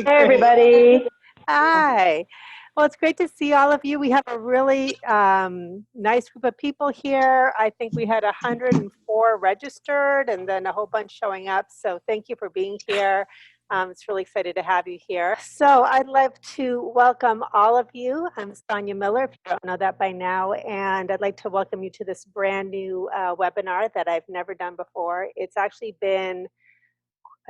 Hey, everybody. Hi. Well, it's great to see all of you. We have a really nice group of people here. I think we had 104 registered and then a whole bunch showing up. So thank you for being here. It's really excited to have you here. So I'd love to welcome all of you. I'm Sonia Miller, if you don't know that by now, and I'd like to welcome you to this brand new webinar that I've never done before. It's actually been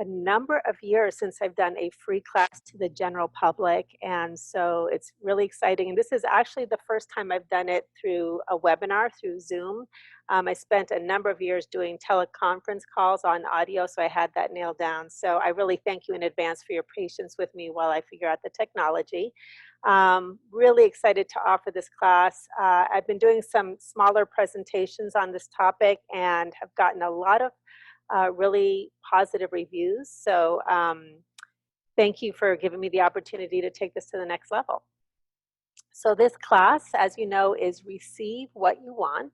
a number of years since I've done a free class to the general public. And so it's really exciting. And this is actually the first time I've done it through a webinar, through Zoom. I spent a number of years doing teleconference calls on audio, so I had that nailed down. So I really thank you in advance for your patience with me while I figure out the technology. Really excited to offer this class. I've been doing some smaller presentations on this topic and have gotten a lot of really positive reviews. So thank you for giving me the opportunity to take this to the next level. So this class, as you know, is Receive What You Want,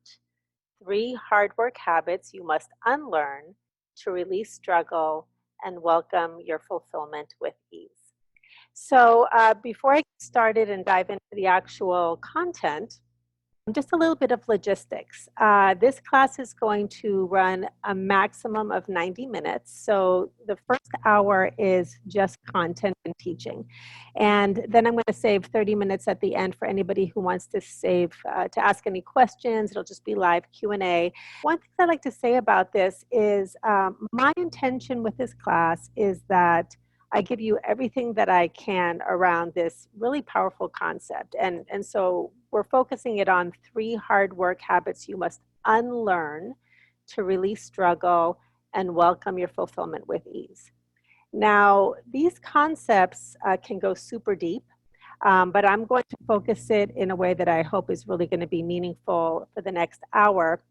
3 Hard Work Habits You Must Unlearn to Release Struggle and Welcome Your Fulfillment with Ease. So before I get started and dive into the actual content, just a little bit of logistics. This class is going to run a maximum of 90 minutes. So the first hour is just content and teaching. And then I'm going to save 30 minutes at the end for anybody who wants to to ask any questions. It'll just be live Q&A. One thing I'd like to say about this is my intention with this class is that I give you everything that I can around this really powerful concept. And so we're focusing it on 3 hard work habits you must unlearn to release struggle and welcome your fulfillment with ease. Now, these concepts can go super deep, but I'm going to focus it in a way that I hope is really going to be meaningful for the next hour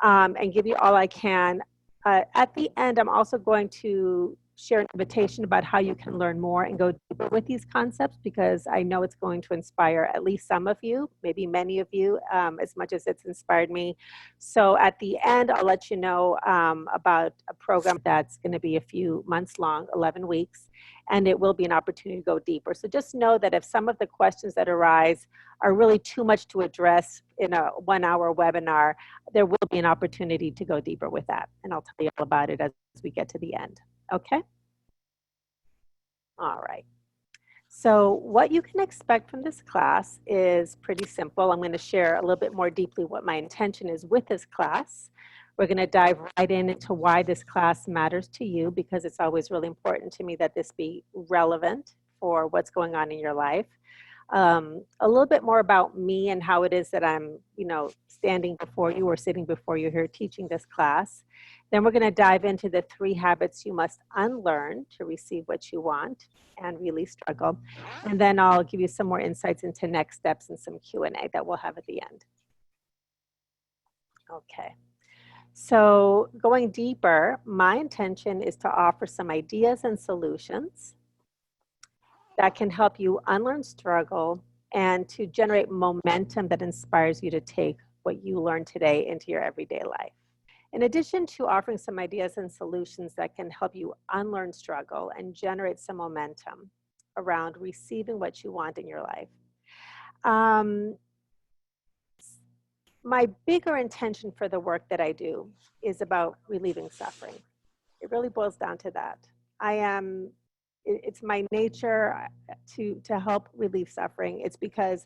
and give you all I can. At the end, I'm also going to share an invitation about how you can learn more and go deeper with these concepts, because I know it's going to inspire at least some of you, maybe many of you, as much as it's inspired me. So at the end, I'll let you know about a program that's going to be a few months long, 11 weeks, and it will be an opportunity to go deeper. So just know that if some of the questions that arise are really too much to address in a 1-hour webinar, there will be an opportunity to go deeper with that. And I'll tell you all about it as we get to the end. Okay? All right. So what you can expect from this class is pretty simple. I'm going to share a little bit more deeply what my intention is with this class. We're going to dive right into why this class matters to you, because it's always really important to me that this be relevant for what's going on in your life. A little bit more about me and how it is that I'm, standing before you or sitting before you here teaching this class. Then we're going to dive into the 3 habits you must unlearn to receive what you want and release struggle. And then I'll give you some more insights into next steps and some Q&A that we'll have at the end. Okay. So going deeper, my intention is to offer some ideas and solutions that can help you unlearn struggle and to generate momentum that inspires you to take what you learned today into your everyday life. In addition to offering some ideas and solutions that can help you unlearn struggle and generate some momentum around receiving what you want in your life, my bigger intention for the work that I do is about relieving suffering. It really boils down to that. It's my nature to help relieve suffering. It's because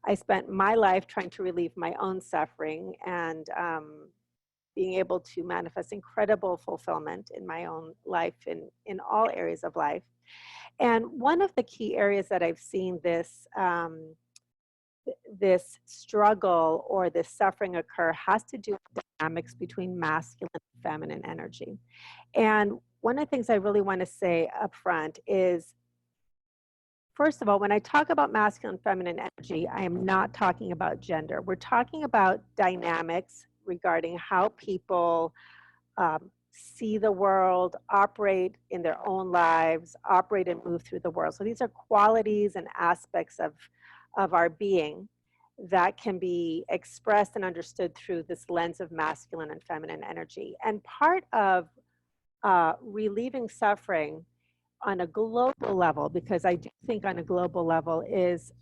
I spent my life trying to relieve my own suffering and being able to manifest incredible fulfillment in my own life in all areas of life. And one of the key areas that I've seen this struggle or this suffering occur has to do with dynamics between masculine and feminine energy. And one of the things I really want to say up front is, first of all, when I talk about masculine and feminine energy, I am not talking about gender. We're talking about dynamics regarding how people see the world, operate in their own lives, operate and move through the world. So these are qualities and aspects of our being that can be expressed and understood through this lens of masculine and feminine energy. And part of relieving suffering on a global level, because I do think on a global level is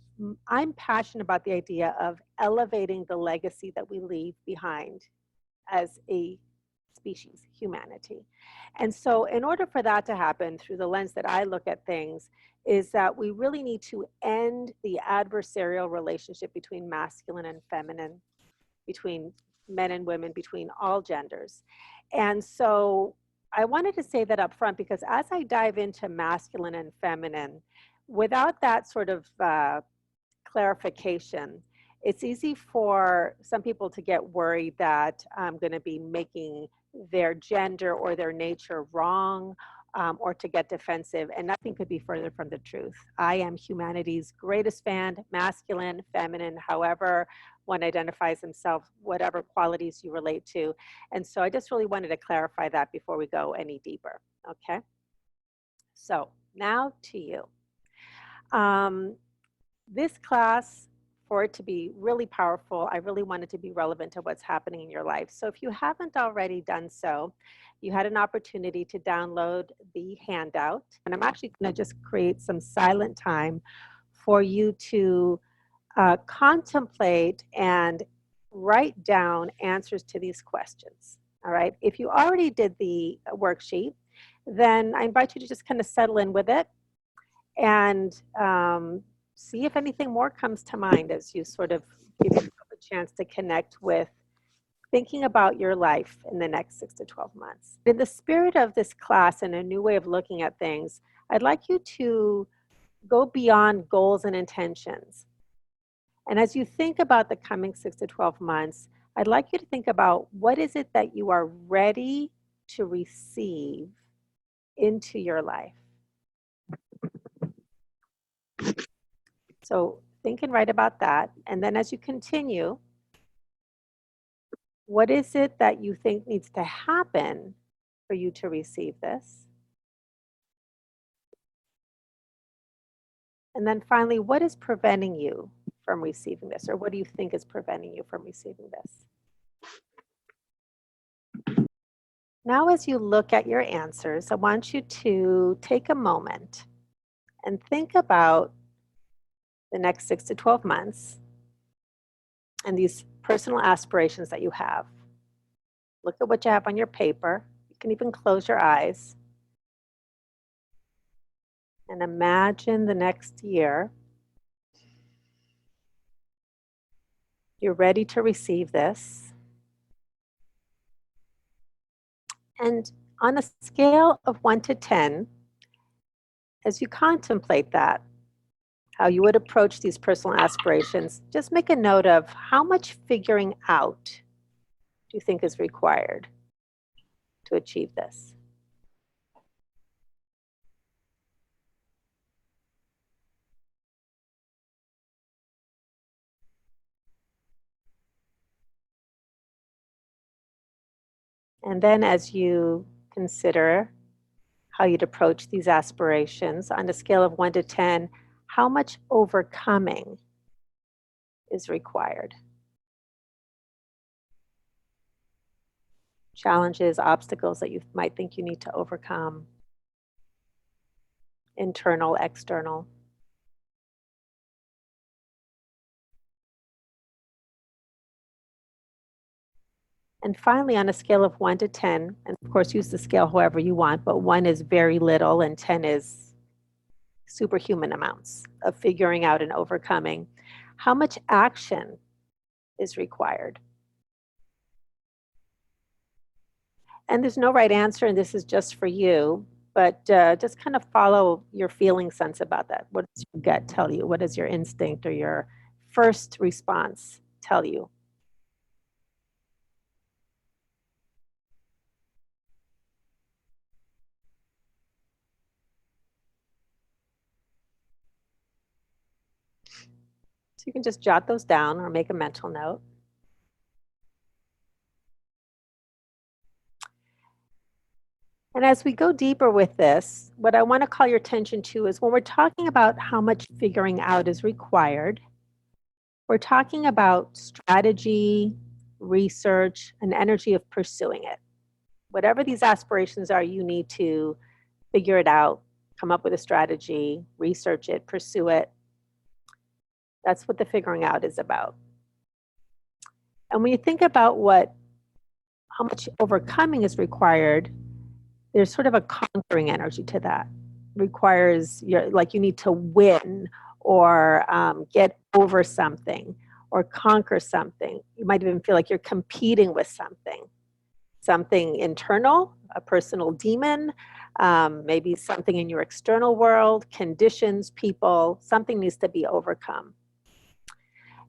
I'm passionate about the idea of elevating the legacy that we leave behind as a species, humanity. And so in order for that to happen, through the lens that I look at things, is that we really need to end the adversarial relationship between masculine and feminine, between men and women, between all genders. And so I wanted to say that up front, because as I dive into masculine and feminine, without that sort of clarification, it's easy for some people to get worried that I'm going to be making their gender or their nature wrong, or to get defensive, and nothing could be further from the truth. I am humanity's greatest fan, masculine, feminine, however one identifies himself, whatever qualities you relate to. And so I just really wanted to clarify that before we go any deeper, okay? So now to you. This class, for it to be really powerful, I really want it to be relevant to what's happening in your life. So if you haven't already done so, you had an opportunity to download the handout. And I'm actually going to just create some silent time for you to contemplate and write down answers to these questions. All right. If you already did the worksheet, then I invite you to just kind of settle in with it and see if anything more comes to mind as you sort of give yourself a chance to connect with thinking about your life in the next 6 to 12 months. In the spirit of this class and a new way of looking at things, I'd like you to go beyond goals and intentions. And as you think about the coming 6 to 12 months, I'd like you to think about what is it that you are ready to receive into your life. So think and write about that. And then as you continue, what is it that you think needs to happen for you to receive this? And then finally, what is preventing you from receiving this? Or what do you think is preventing you from receiving this? Now, as you look at your answers, I want you to take a moment and think about the next 6 to 12 months and these personal aspirations that you have. Look at what you have on your paper. You can even close your eyes and imagine the next year. You're ready to receive this. And on a scale of 1 to 10, as you contemplate that, how you would approach these personal aspirations, just make a note of how much figuring out do you think is required to achieve this. And then as you consider how you'd approach these aspirations on a scale of 1 to 10, how much overcoming is required? Challenges, obstacles that you might think you need to overcome, internal, external. And finally, on a scale of 1 to 10, and of course use the scale however you want, but 1 is very little and 10 is superhuman amounts of figuring out and overcoming, how much action is required? And there's no right answer, and this is just for you, but just kind of follow your feeling sense about that. What does your gut tell you? What does your instinct or your first response tell you? So you can just jot those down or make a mental note. And as we go deeper with this, what I want to call your attention to is when we're talking about how much figuring out is required, we're talking about strategy, research, and energy of pursuing it. Whatever these aspirations are, you need to figure it out, come up with a strategy, research it, pursue it. That's what the figuring out is about. And when you think about how much overcoming is required, there's sort of a conquering energy to that. Requires like you need to win or get over something or conquer something. You might even feel like you're competing with something internal, a personal demon, maybe something in your external world, conditions, people, something needs to be overcome.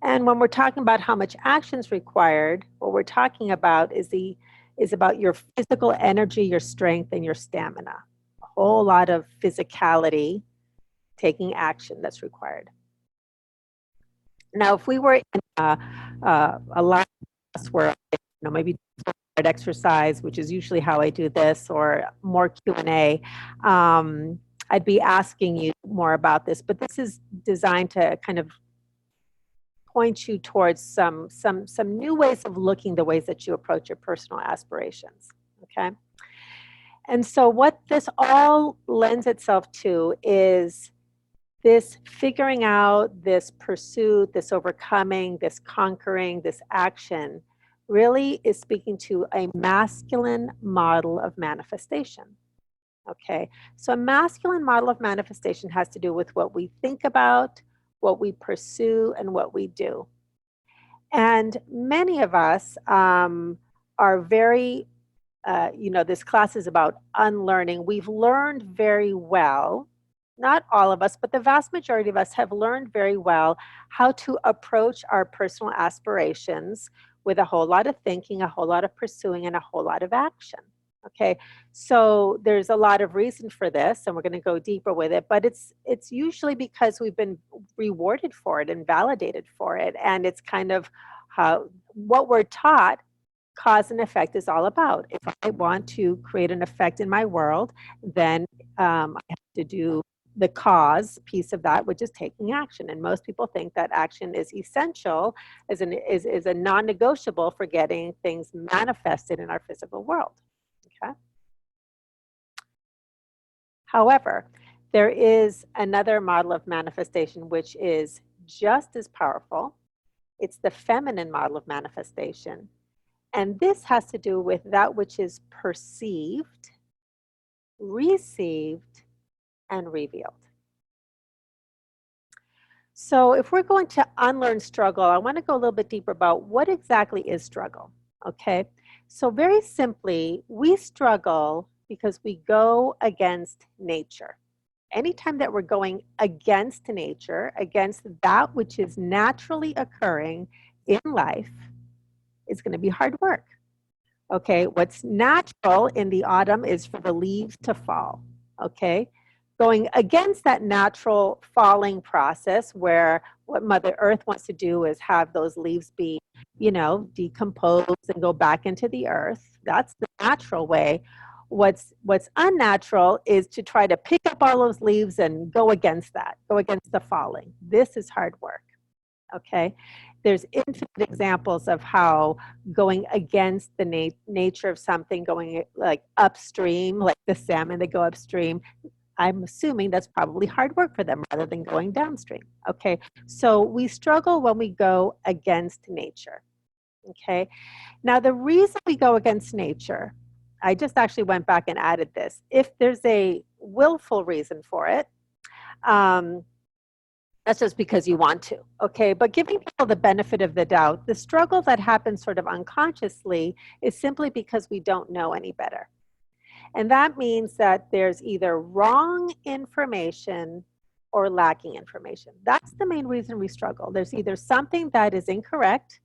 And when we're talking about how much action is required, what we're talking about is about your physical energy, your strength, and your stamina. A whole lot of physicality, taking action that's required. Now, if we were in a live class where, maybe exercise, which is usually how I do this, or more Q&A, I'd be asking you more about this, but this is designed to kind of point you towards some new ways of looking, the ways that you approach your personal aspirations, okay? And so what this all lends itself to is this figuring out, this pursuit, this overcoming, this conquering, this action really is speaking to a masculine model of manifestation, okay? So a masculine model of manifestation has to do with what we think about, what we pursue, and what we do. And many of us are very, this class is about unlearning. We've learned very well, not all of us, but the vast majority of us have learned very well how to approach our personal aspirations with a whole lot of thinking, a whole lot of pursuing, and a whole lot of action. Okay, so there's a lot of reason for this, and we're going to go deeper with it, but it's usually because we've been rewarded for it and validated for it, and it's kind of how what we're taught cause and effect is all about. If I want to create an effect in my world, then I have to do the cause piece of that, which is taking action. And most people think that action is essential, is a non-negotiable for getting things manifested in our physical world. Okay. However, there is another model of manifestation which is just as powerful. It's the feminine model of manifestation. And this has to do with that which is perceived, received, and revealed. So if we're going to unlearn struggle, I want to go a little bit deeper about what exactly is struggle, okay? So very simply, we struggle because we go against nature. Anytime that we're going against nature, against that which is naturally occurring in life, it's going to be hard work. Okay, what's natural in the autumn is for the leaves to fall, okay? Going against that natural falling process where what Mother Earth wants to do is have those leaves be, decomposed and go back into the earth. That's the natural way. What's unnatural is to try to pick up all those leaves and go against that, go against the falling. This is hard work, okay? There's infinite examples of how going against the nature of something, going like upstream, like the salmon that go upstream, I'm assuming that's probably hard work for them rather than going downstream. Okay, so we struggle when we go against nature. Okay, now the reason we go against nature, I just actually went back and added this. If there's a willful reason for it, that's just because you want to, okay? But giving people the benefit of the doubt, the struggle that happens sort of unconsciously is simply because we don't know any better. And that means that there's either wrong information or lacking information. That's the main reason we struggle. There's either something that is incorrect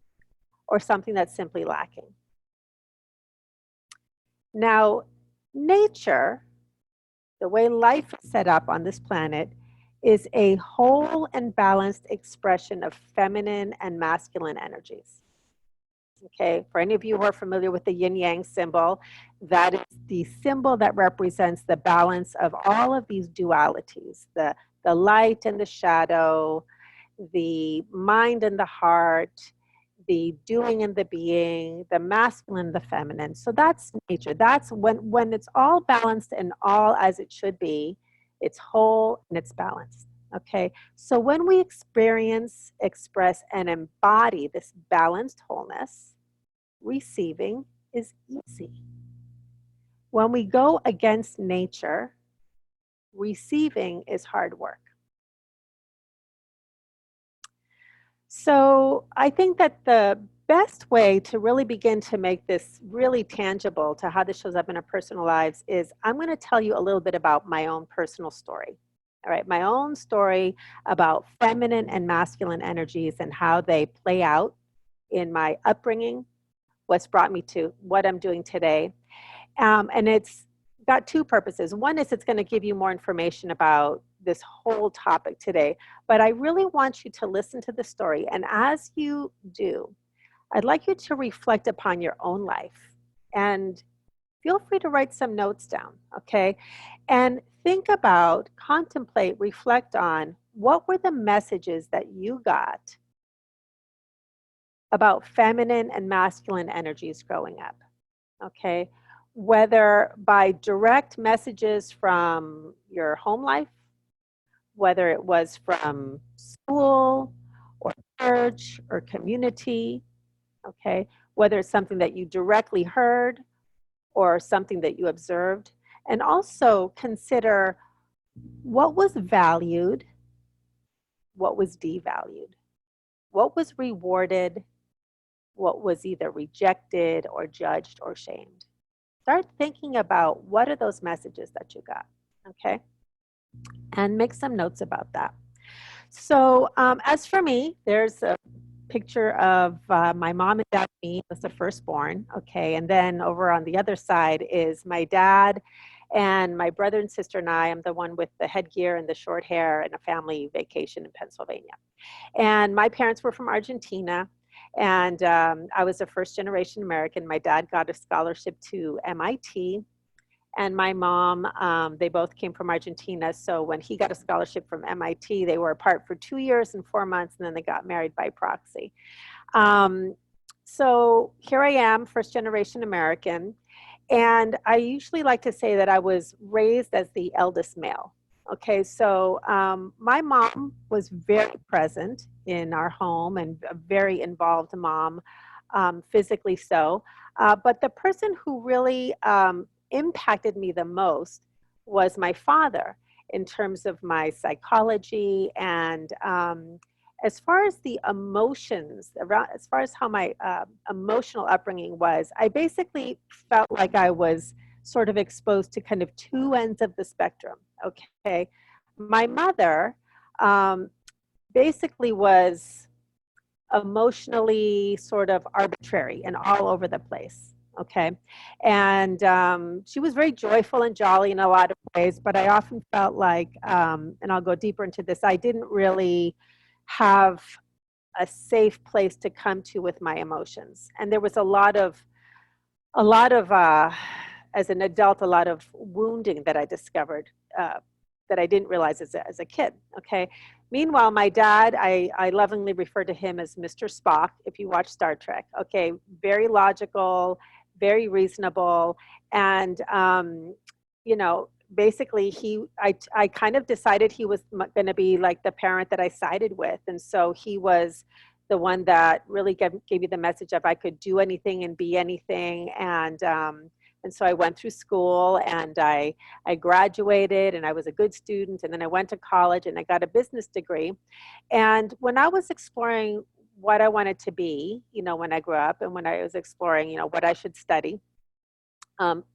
or something that's simply lacking. Now, nature, the way life is set up on this planet, is a whole and balanced expression of feminine and masculine energies. Okay, for any of you who are familiar with the yin-yang symbol, that is the symbol that represents the balance of all of these dualities, the light and the shadow, the mind and the heart, the doing and the being, the masculine and the feminine. So that's nature. That's when it's all balanced and all as it should be, It's whole and it's balanced. Okay. So when we experience, express, and embody this balanced wholeness, receiving is easy. When we go against nature, receiving is hard work. So I think that the best way to really begin to make this really tangible to how this shows up in our personal lives is I'm going to tell you a little bit about my own personal story. All right, my own story about feminine and masculine energies and how they play out in my upbringing, what's brought me to what I'm doing today. And it's got two purposes. One is it's going to give you more information about this whole topic today, but I really want you to listen to the story. And as you do, I'd like you to reflect upon your own life and feel free to write some notes down, okay? And think about, contemplate, reflect on what were the messages that you got about feminine and masculine energies growing up, okay? Whether by direct messages from your home life, whether it was from school or church or community, okay? Whether it's something that you directly heard or something that you observed. And also consider what was valued, what was devalued, what was rewarded, what was either rejected or judged or shamed. Start thinking about what are those messages that you got, okay? And make some notes about that. So as for me, there's a picture of my mom and dad, me as the firstborn, okay? And then over on the other side is my dad and my brother and sister and I. I'm the one with the headgear and the short hair and a family vacation in Pennsylvania. And my parents were from Argentina. And I was a first generation American. My dad got a scholarship to MIT. And my mom, they both came from Argentina. So when he got a scholarship from MIT, they were apart for 2 years and 4 months, and then they got married by proxy. So here I am, first generation American. And I usually like to say that I was raised as the eldest male. Okay, so my mom was very present in our home and a very involved mom, physically so. But the person who really impacted me the most was my father in terms of my psychology and as far as the emotions around, as far as how my emotional upbringing was, I basically felt like I was sort of exposed to kind of two ends of the spectrum. Okay, my mother basically was emotionally sort of arbitrary and all over the place. Okay. And she was very joyful and jolly in a lot of ways, but I often felt like, and I'll go deeper into this, I didn't really have a safe place to come to with my emotions. And there was a lot of, as an adult, a lot of wounding that I discovered that I didn't realize as a kid. Okay. Meanwhile, my dad, I lovingly refer to him as Mr. Spock if you watch Star Trek. Okay. Very logical, very reasonable. And, you know, basically I kind of decided he was going to be like the parent that I sided with. And so he was the one that really gave me the message of I could do anything and be anything. And so I went through school and I graduated and I was a good student. And then I went to college and I got a business degree. And when I was exploring what I wanted to be, you know, when I grew up and when I was exploring, you know, what I should study,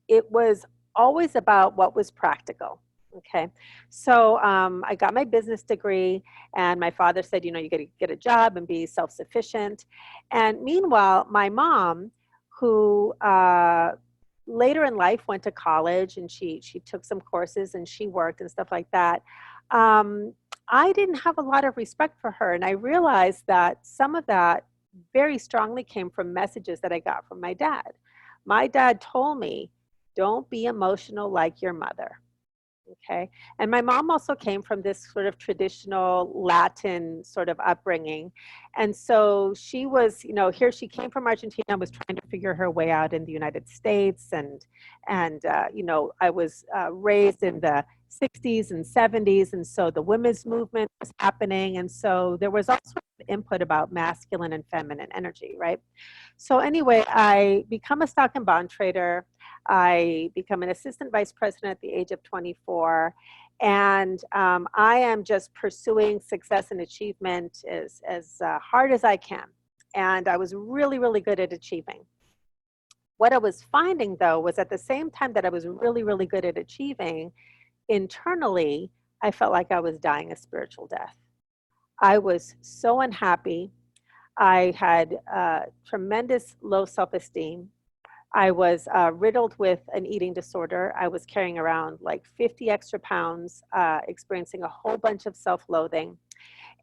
it was always about what was practical. Okay. So I got my business degree and my father said, you know, you got to get a job and be self-sufficient. And meanwhile, my mom, who later in life went to college and she took some courses and she worked and stuff like that. I didn't have a lot of respect for her. And I realized that some of that very strongly came from messages that I got from my dad. My dad told me, don't be emotional like your mother. Okay. And my mom also came from this sort of traditional Latin sort of upbringing. And so she was, you know, here she came from Argentina, was trying to figure her way out in the United States. And you know, I was raised in the 60s and 70s. And so the women's movement was happening. And so there was also input about masculine and feminine energy, right? So anyway, I become a stock and bond trader. I become an assistant vice president at the age of 24. And I am just pursuing success and achievement as hard as I can. And I was really, really good at achieving. What I was finding, though, was at the same time that I was really, really good at achieving, internally, I felt like I was dying a spiritual death. I was so unhappy. I had tremendous low self-esteem. I was riddled with an eating disorder. I was carrying around like 50 extra pounds, experiencing a whole bunch of self-loathing.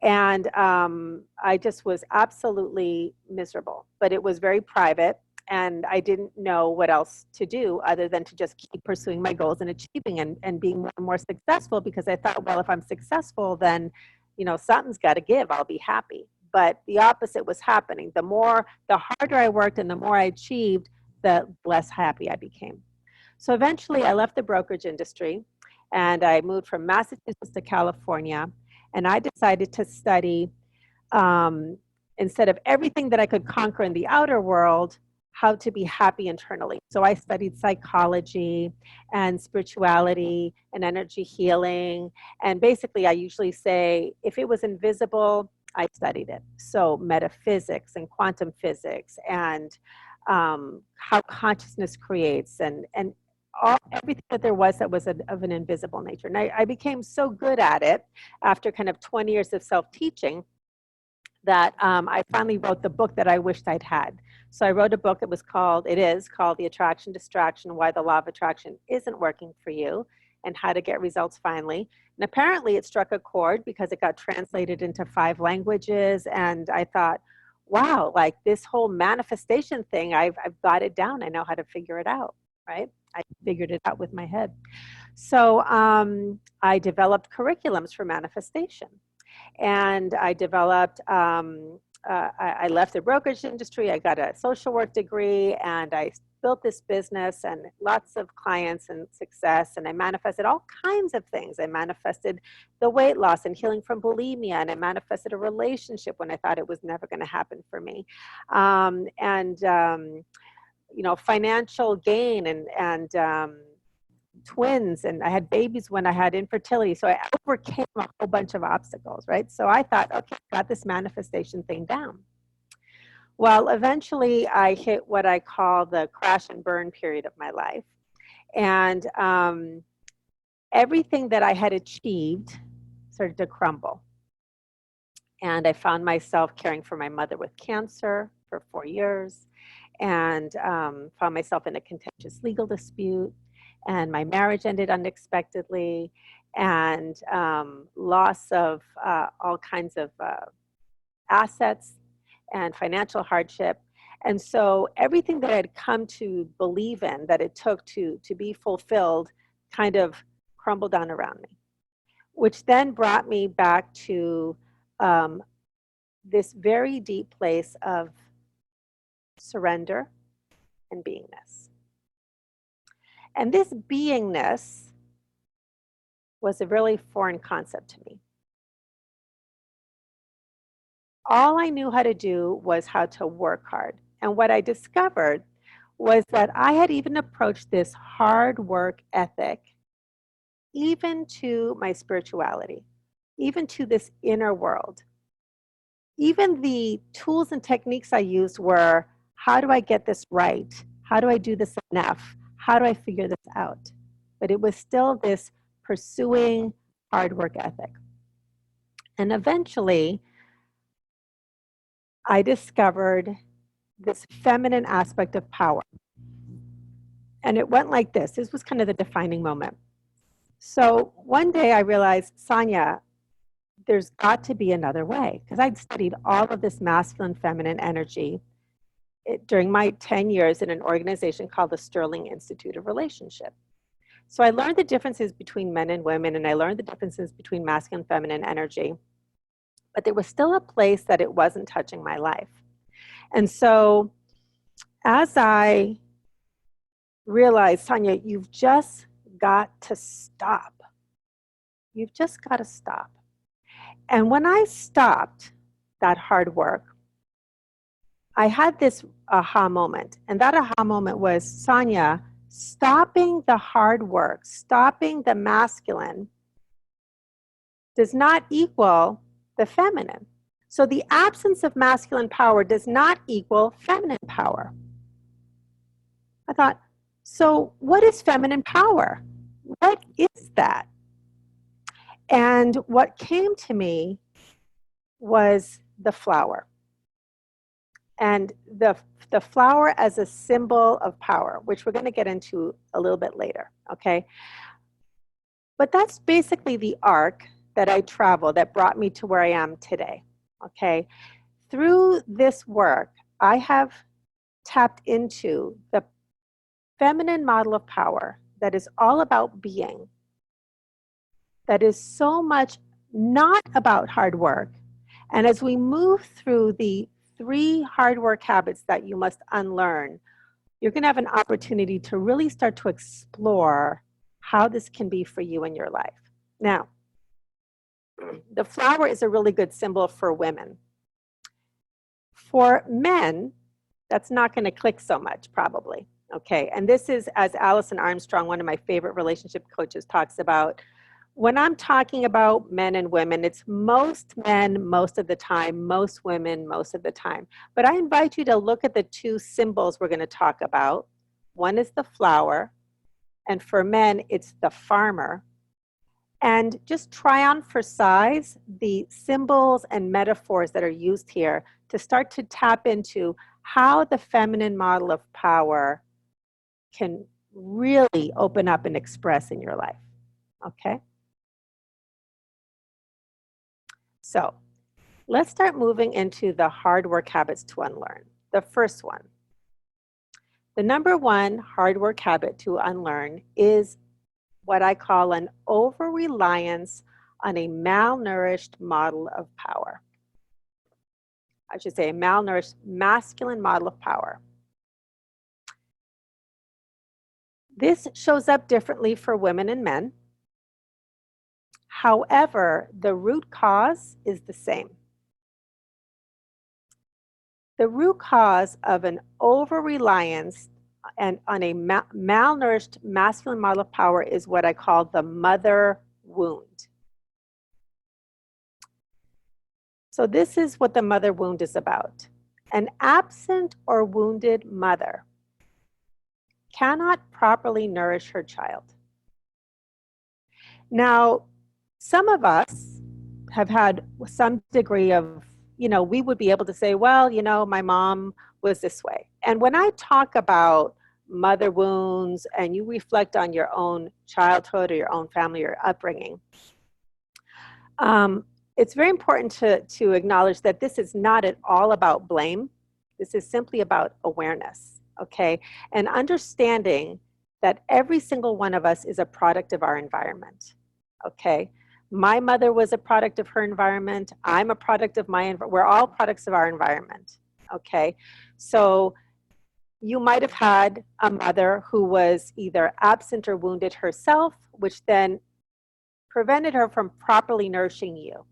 And I just was absolutely miserable, but it was very private. And I didn't know what else to do other than to just keep pursuing my goals and achieving and being more and more successful, because I thought, well, if I'm successful, then, you know, something's got to give. I'll be happy. But the opposite was happening. The harder I worked and the more I achieved, the less happy I became. So eventually I left the brokerage industry and I moved from Massachusetts to California, and I decided to study, instead of everything that I could conquer in the outer world, how to be happy internally. So I studied psychology and spirituality and energy healing. And basically, I usually say, if it was invisible, I studied it. So metaphysics and quantum physics and how consciousness creates and everything that there was that was of an invisible nature. And I became so good at it after kind of 20 years of self-teaching that I finally wrote the book that I wished I'd had. So I wrote a book. It is called The Attraction Distraction: Why the Law of Attraction Isn't Working for You and How to Get Results Finally. And apparently it struck a chord because it got translated into 5 languages. And I thought, wow, like this whole manifestation thing, I've got it down. I know how to figure it out, right? I figured it out with my head. So I developed curriculums for manifestation. And I developed, I left the brokerage industry, I got a social work degree, and I built this business and lots of clients and success, and I manifested all kinds of things. I manifested the weight loss and healing from bulimia, and I manifested a relationship when I thought it was never going to happen for me. You know, financial gain and twins, and I had babies when I had infertility. So I overcame a whole bunch of obstacles, right? So I thought, okay, got this manifestation thing down. Well, eventually I hit what I call the crash and burn period of my life. And everything that I had achieved started to crumble. And I found myself caring for my mother with cancer for 4 years, and found myself in a contentious legal dispute, and my marriage ended unexpectedly, and loss of all kinds of assets and financial hardship. And so everything that I had come to believe in that it took to be fulfilled kind of crumbled down around me, which then brought me back to this very deep place of surrender and beingness. And this beingness was a really foreign concept to me. All I knew how to do was how to work hard. And what I discovered was that I had even approached this hard work ethic even to my spirituality, even to this inner world. Even the tools and techniques I used were, how do I get this right? How do I do this enough? How do I figure this out? But it was still this pursuing hard work ethic. And eventually, I discovered this feminine aspect of power. And it went like this. This was kind of the defining moment. So one day I realized, Sonia, there's got to be another way. Because I'd studied all of this masculine, feminine energy during my 10 years in an organization called the Sterling Institute of Relationship. So I learned the differences between men and women, and I learned the differences between masculine and feminine energy. But there was still a place that it wasn't touching my life. And so as I realized, Sonia, you've just got to stop. You've just got to stop. And when I stopped that hard work, I had this aha moment. And that aha moment was, Sonia, stopping the hard work, stopping the masculine does not equal the feminine. So the absence of masculine power does not equal feminine power. I thought, so what is feminine power? What is that? And what came to me was the flower. And the flower as a symbol of power, which we're going to get into a little bit later, okay? But that's basically the arc that I traveled that brought me to where I am today, okay? Through this work, I have tapped into the feminine model of power that is all about being, that is so much not about hard work. And as we move through the 3 hard work habits that you must unlearn, you're going to have an opportunity to really start to explore how this can be for you in your life. Now, the flower is a really good symbol for women. For men, that's not going to click so much, probably. Okay, and this is, as Allison Armstrong, one of my favorite relationship coaches, talks about, when I'm talking about men and women, it's most men most of the time, most women most of the time. But I invite you to look at the 2 symbols we're going to talk about. One is the flower, and for men, it's the farmer. And just try on for size the symbols and metaphors that are used here to start to tap into how the feminine model of power can really open up and express in your life, okay? So let's start moving into the hard work habits to unlearn. The first one, the number 1 hard work habit to unlearn is what I call an over-reliance on a malnourished model of power. I should say a malnourished masculine model of power. This shows up differently for women and men. However, the root cause is the same. The root cause of an over-reliance and on a malnourished masculine model of power is what I call the mother wound. So this is what the mother wound is about. An absent or wounded mother cannot properly nourish her child. Now, some of us have had some degree of, we would be able to say, well, my mom was this way. And when I talk about mother wounds and you reflect on your own childhood or your own family or upbringing, it's very important to acknowledge that this is not at all about blame. This is simply about awareness, okay? And understanding that every single one of us is a product of our environment, okay? My mother was a product of her environment. I'm a product of my environment. We're all products of our environment, okay? So you might have had a mother who was either absent or wounded herself, which then prevented her from properly nourishing you.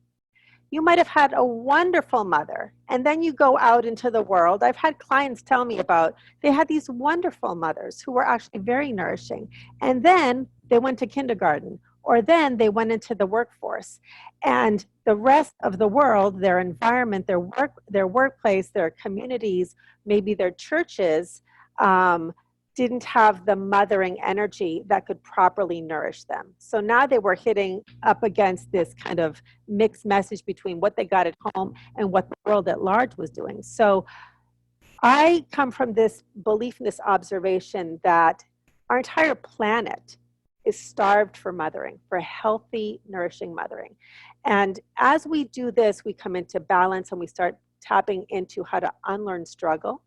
You might have had a wonderful mother, and then you go out into the world. I've had clients tell me about, they had these wonderful mothers who were actually very nourishing, and then they went to kindergarten, or then they went into the workforce. And the rest of the world, their environment, their workplace, their communities, maybe their churches, didn't have the mothering energy that could properly nourish them. So now they were hitting up against this kind of mixed message between what they got at home and what the world at large was doing. So I come from this belief and this observation that our entire planet is starved for mothering, for healthy, nourishing mothering. And as we do this, we come into balance and we start tapping into how to unlearn struggle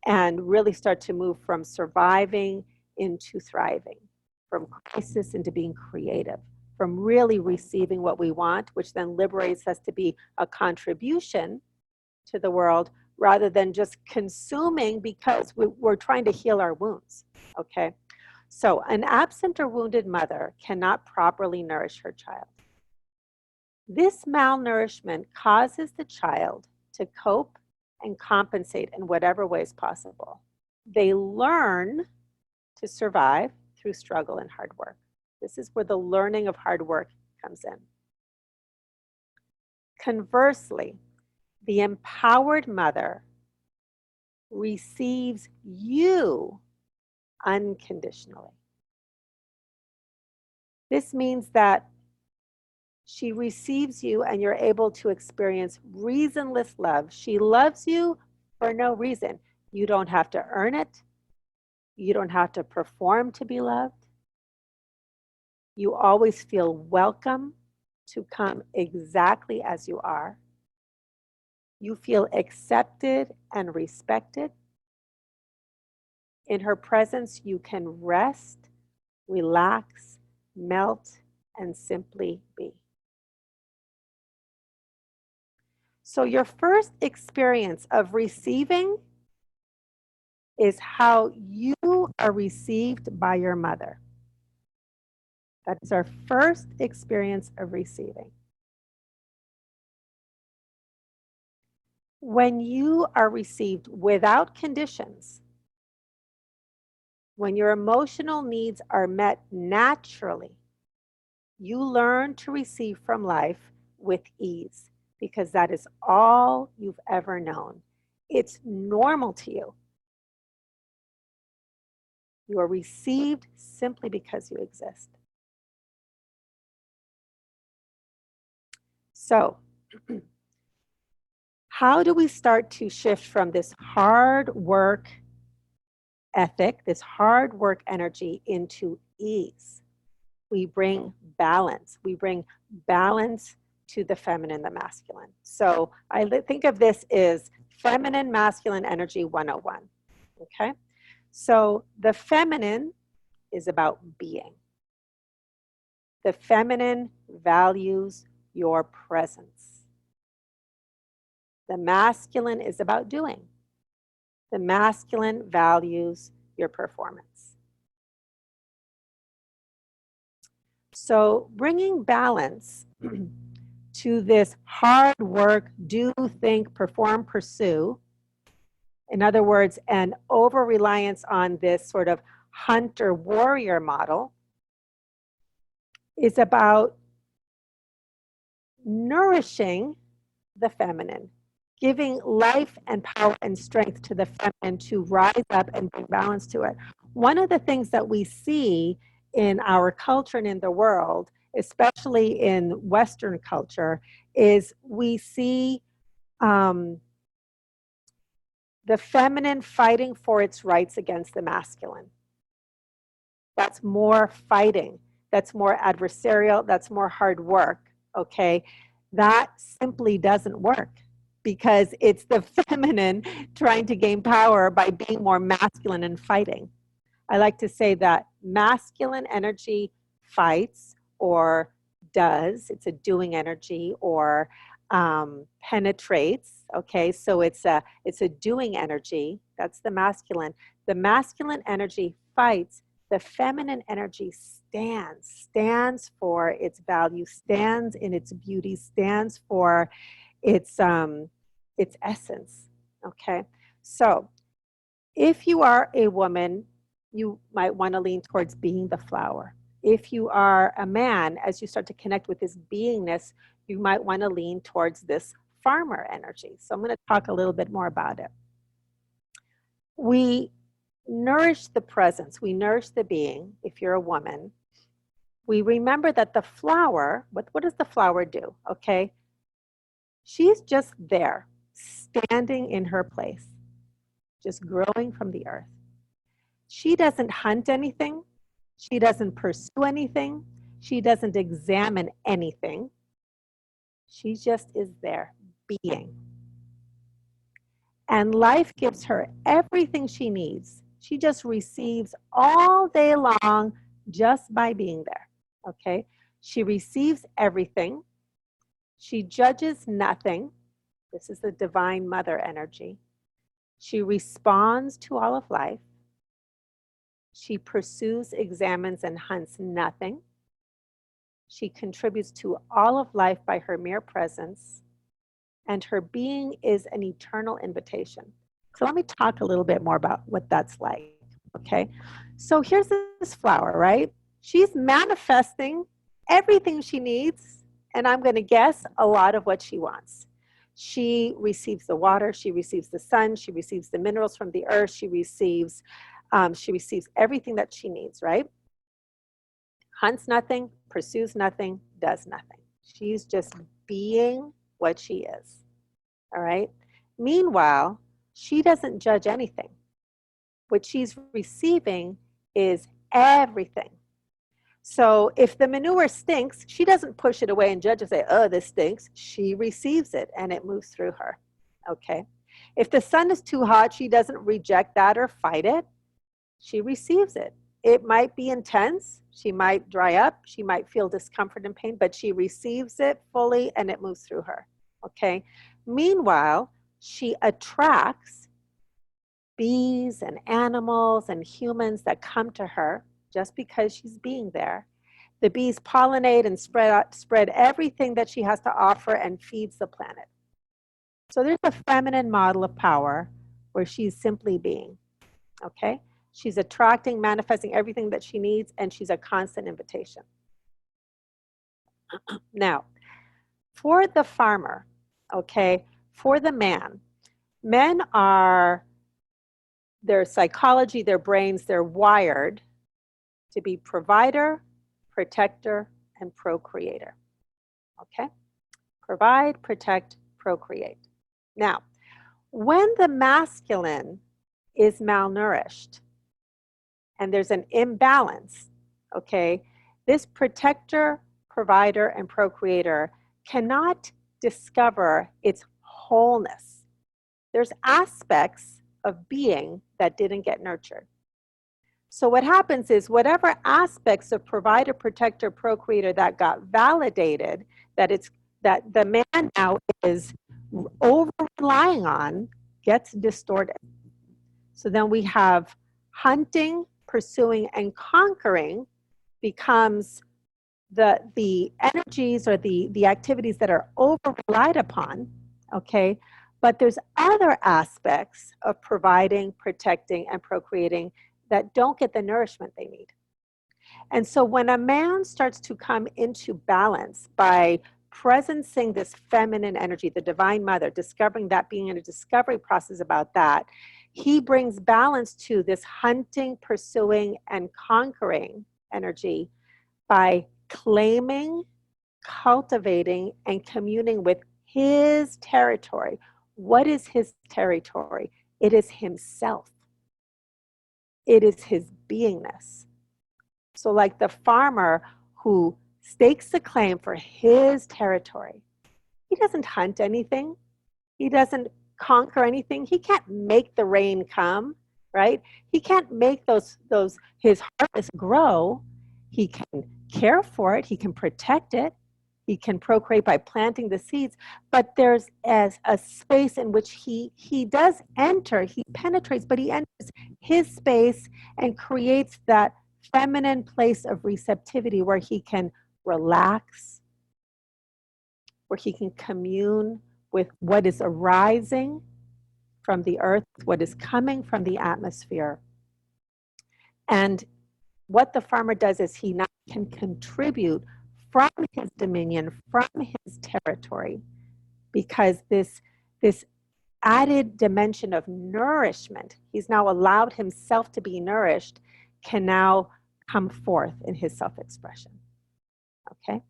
and really start to move from surviving into thriving, from crisis into being creative, from really receiving what we want, which then liberates us to be a contribution to the world rather than just consuming because we're trying to heal our wounds, okay? So an absent or wounded mother cannot properly nourish her child. This malnourishment causes the child to cope and compensate in whatever ways possible. They learn to survive through struggle and hard work. This is where the learning of hard work comes in. Conversely, the empowered mother receives you unconditionally. This means that she receives you and you're able to experience reasonless love. She loves you for no reason. You don't have to earn it. You don't have to perform to be loved. You always feel welcome to come exactly as you are. You feel accepted and respected. In her presence, you can rest, relax, melt, and simply be. So your first experience of receiving is how you are received by your mother. That is our first experience of receiving. When you are received without conditions, when your emotional needs are met naturally, you learn to receive from life with ease because that is all you've ever known. It's normal to you. You are received simply because you exist. So, how do we start to shift from this hard work ethic, this hard work energy into ease? We bring balance. We bring balance to the feminine, the masculine. So I think of this as feminine, masculine energy 101. Okay? So the feminine is about being. The feminine values your presence. The masculine is about doing. The masculine values your performance. So bringing balance to this hard work, do, think, perform, pursue, in other words, an over-reliance on this sort of hunter-warrior model, is about nourishing the feminine, giving life and power and strength to the feminine to rise up and bring balance to it. One of the things that we see in our culture and in the world, especially in Western culture, is we see the feminine fighting for its rights against the masculine. That's more fighting. That's more adversarial. That's more hard work. Okay. That simply doesn't work because it's the feminine trying to gain power by being more masculine and fighting. I like to say that masculine energy fights or does, it's a doing energy, or penetrates. Okay, so it's a doing energy. That's the masculine. The masculine energy fights. The feminine energy stands for its value, stands in its beauty, stands for its essence. Okay, so if you are a woman, you might want to lean towards being the flower. If you are a man, as you start to connect with this beingness, you might want to lean towards this farmer energy. So I'm going to talk a little bit more about it. We nourish the presence, we nourish the being. If you're a woman, we remember that the flower, what does the flower do? Okay, she's just there, standing in her place, just growing from the earth. She doesn't hunt anything. She doesn't pursue anything. She doesn't examine anything. She just is there, being. And life gives her everything she needs. She just receives all day long just by being there. Okay? She receives everything. She judges nothing. This is the divine mother energy. She responds to all of life. She pursues, examines, and hunts nothing. She contributes to all of life by her mere presence, and her being is an eternal invitation. So let me talk a little bit more about what that's like, okay? So here's this flower, right? She's manifesting everything she needs, and I'm going to guess a lot of what she wants. She receives the water, she receives the sun, she receives the minerals from the earth, she receives everything that she needs, right? Hunts nothing, pursues nothing, does nothing. She's just being what she is, all right? Meanwhile, she doesn't judge anything. What she's receiving is everything. So if the manure stinks, she doesn't push it away and judge and say, oh, this stinks. She receives it and it moves through her, okay? If the sun is too hot, she doesn't reject that or fight it. She receives it. It might be intense. She might dry up. She might feel discomfort and pain, but she receives it fully and it moves through her, okay? Meanwhile, she attracts bees and animals and humans that come to her just because she's being there. The bees pollinate and spread everything that she has to offer and feeds the planet. So there's a feminine model of power where she's simply being, okay? She's attracting, manifesting everything that she needs, and she's a constant invitation. Now, for the farmer, okay, for the man, men are, their psychology, their brains, they're wired to be provider, protector, and procreator. Okay? Provide, protect, procreate. Now, when the masculine is malnourished and there's an imbalance, okay, this protector, provider, and procreator cannot discover its wholeness. There's aspects of being that didn't get nurtured. So what happens is whatever aspects of provider, protector, procreator that got validated, that the man now is over relying on, gets distorted. So then we have hunting, pursuing, and conquering becomes the energies or the activities that are over relied upon, okay? But there's other aspects of providing, protecting, and procreating that don't get the nourishment they need. And so when a man starts to come into balance by presencing this feminine energy, the divine mother, discovering that, being in a discovery process about that, he brings balance to this hunting, pursuing, and conquering energy by claiming, cultivating, and communing with his territory. What is his territory? It is himself. It is his beingness. So like the farmer who stakes the claim for his territory, he doesn't hunt anything. He doesn't conquer anything. He can't make the rain come, right? He can't make his harvest grow. He can care for it. He can protect it. He can procreate by planting the seeds, but there's as a space in which he does enter, he penetrates, but he enters his space and creates that feminine place of receptivity where he can relax, where he can commune with what is arising from the earth, what is coming from the atmosphere. And what the farmer does is he now can contribute from his dominion, from his territory, because this added dimension of nourishment, he's now allowed himself to be nourished, can now come forth in his self-expression. Okay?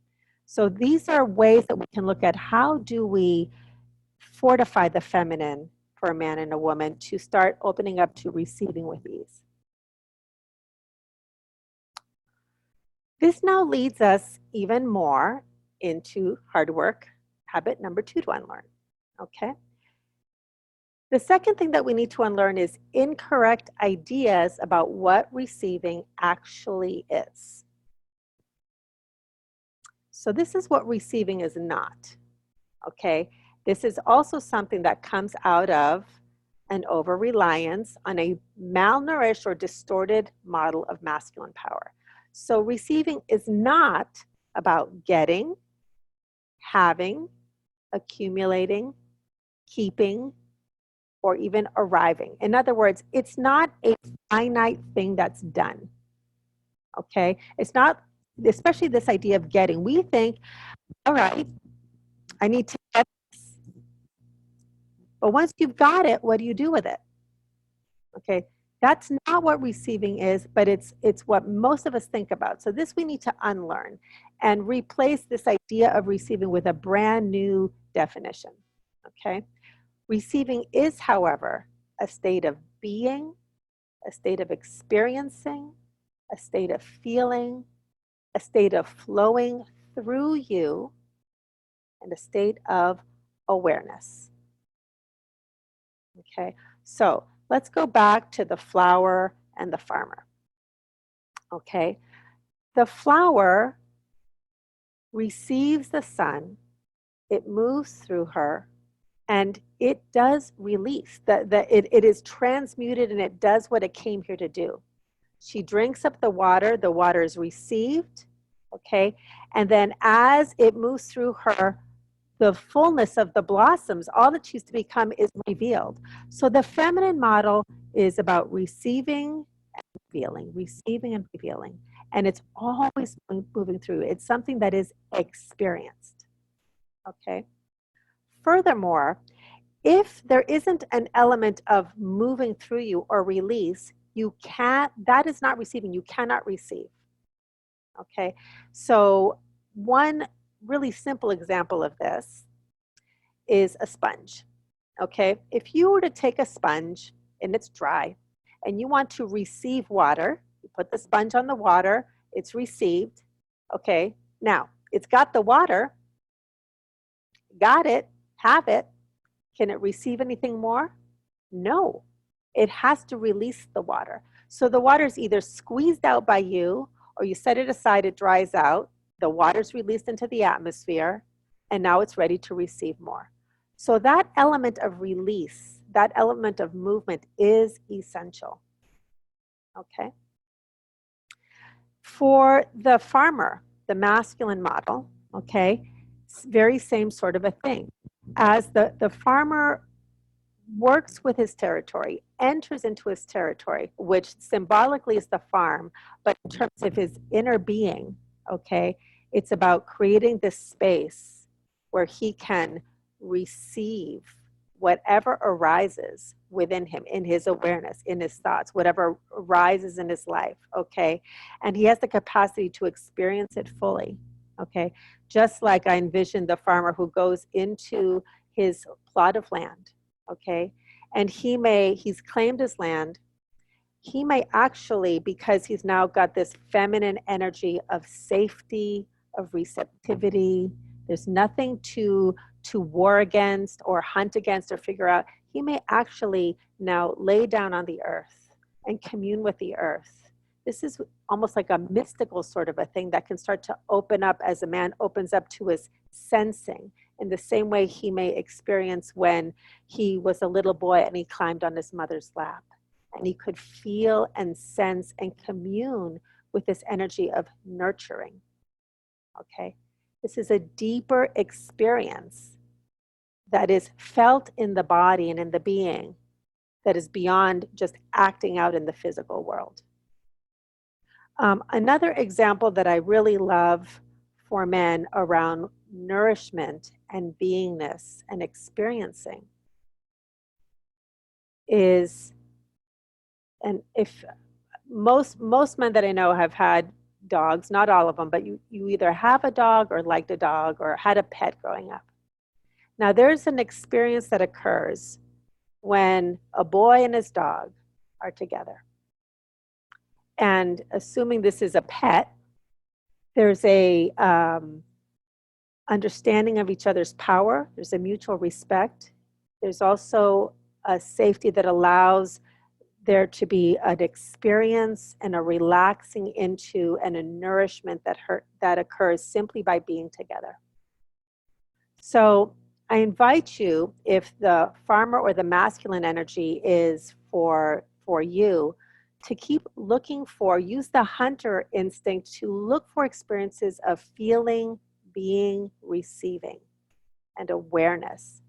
So these are ways that we can look at how do we fortify the feminine for a man and a woman to start opening up to receiving with ease. This now leads us even more into hard work, habit number 2 to unlearn, okay? The second thing that we need to unlearn is incorrect ideas about what receiving actually is. So this is what receiving is not, okay? This is also something that comes out of an over-reliance on a malnourished or distorted model of masculine power. So receiving is not about getting, having, accumulating, keeping, or even arriving. In other words, it's not a finite thing that's done. Okay? It's not, especially this idea of getting. We think, all right, I need to get this. But once you've got it, what do you do with it? Okay? That's not what receiving is, but it's what most of us think about. So this we need to unlearn and replace this idea of receiving with a brand new definition. Okay? Receiving is, however, a state of being, a state of experiencing, a state of feeling, a state of flowing through you, and a state of awareness. Okay, so let's go back to the flower and the farmer. Okay, the flower receives the sun, it moves through her, and it does release. It is transmuted and it does what it came here to do. She drinks up the water is received, okay? And then as it moves through her, the fullness of the blossoms, all that she's to become is revealed. So the feminine model is about receiving and revealing, receiving and revealing. And it's always moving through. It's something that is experienced, okay? Furthermore, if there isn't an element of moving through you or release, you can't, that is not receiving. You cannot receive. Okay. So one really simple example of this is a sponge. Okay. If you were to take a sponge and it's dry and you want to receive water, you put the sponge on the water, it's received. Okay. Now it's got the water, got it, have it. Can it receive anything more? No. It has to release the water. So the water is either squeezed out by you or you set it aside, it dries out, the water's released into the atmosphere, and now it's ready to receive more. So that element of release, that element of movement is essential. Okay? For the farmer, the masculine model, okay, very same sort of a thing. As the farmer works with his territory, enters into his territory, which symbolically is the farm, but in terms of his inner being, okay, it's about creating this space where he can receive whatever arises within him, in his awareness, in his thoughts, whatever arises in his life, okay? And he has the capacity to experience it fully, okay? Just like I envision the farmer who goes into his plot of land, okay? And he's claimed his land. He may actually, because he's now got this feminine energy of safety, of receptivity, there's nothing to war against or hunt against or figure out, he may actually now lay down on the earth and commune with the earth. This is almost like a mystical sort of a thing that can start to open up as a man opens up to his sensing, in the same way he may experience when he was a little boy and he climbed on his mother's lap and he could feel and sense and commune with this energy of nurturing. Okay, this is a deeper experience that is felt in the body and in the being that is beyond just acting out in the physical world. Another example that I really love for men around nourishment and beingness and experiencing is, and if most men that I know have had dogs, not all of them, but you either have a dog or liked a dog or had a pet growing up. Now there's an experience that occurs when a boy and his dog are together. And assuming this is a pet, there's a understanding of each other's power. There's a mutual respect. There's also a safety that allows there to be an experience and a relaxing into and a nourishment that occurs simply by being together. So I invite you, if the farmer or the masculine energy is for you, to keep looking for, use the hunter instinct to look for experiences of feeling, being, receiving, and awareness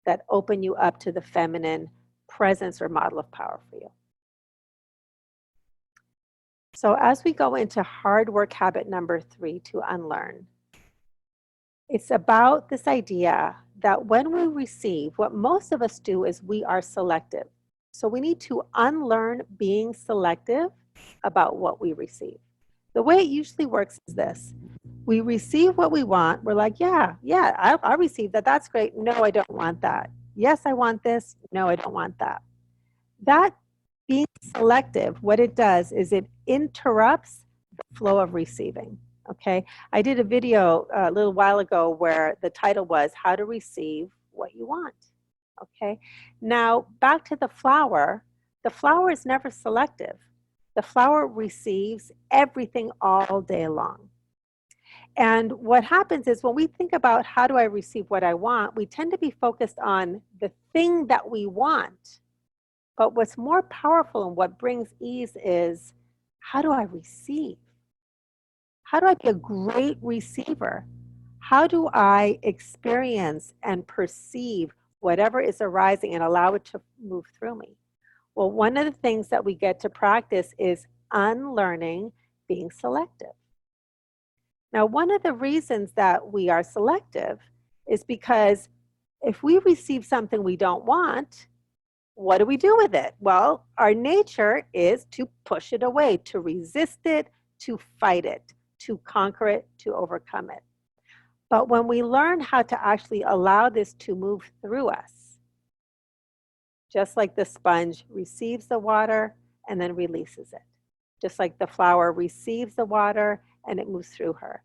that open you up to the feminine presence or model of power for you. So as we go into hard work habit number 3, to unlearn, it's about this idea that when we receive, what most of us do is we are selective. So we need to unlearn being selective about what we receive. The way it usually works is this. We receive what we want. We're like, yeah, I'll receive that. That's great. No, I don't want that. Yes, I want this. No, I don't want that. That being selective, what it does is it interrupts the flow of receiving. Okay, I did a video a little while ago where the title was How to Receive What You Want. Okay, now back to the flower is never selective. The flower receives everything all day long. And what happens is when we think about how do I receive what I want, we tend to be focused on the thing that we want. But what's more powerful and what brings ease is, how do I receive? How do I be a great receiver? How do I experience and perceive whatever is arising and allow it to move through me? Well, one of the things that we get to practice is unlearning being selective. Now, one of the reasons that we are selective is because if we receive something we don't want, what do we do with it? Well, our nature is to push it away, to resist it, to fight it, to conquer it, to overcome it. But when we learn how to actually allow this to move through us, just like the sponge receives the water and then releases it, just like the flower receives the water and it moves through her,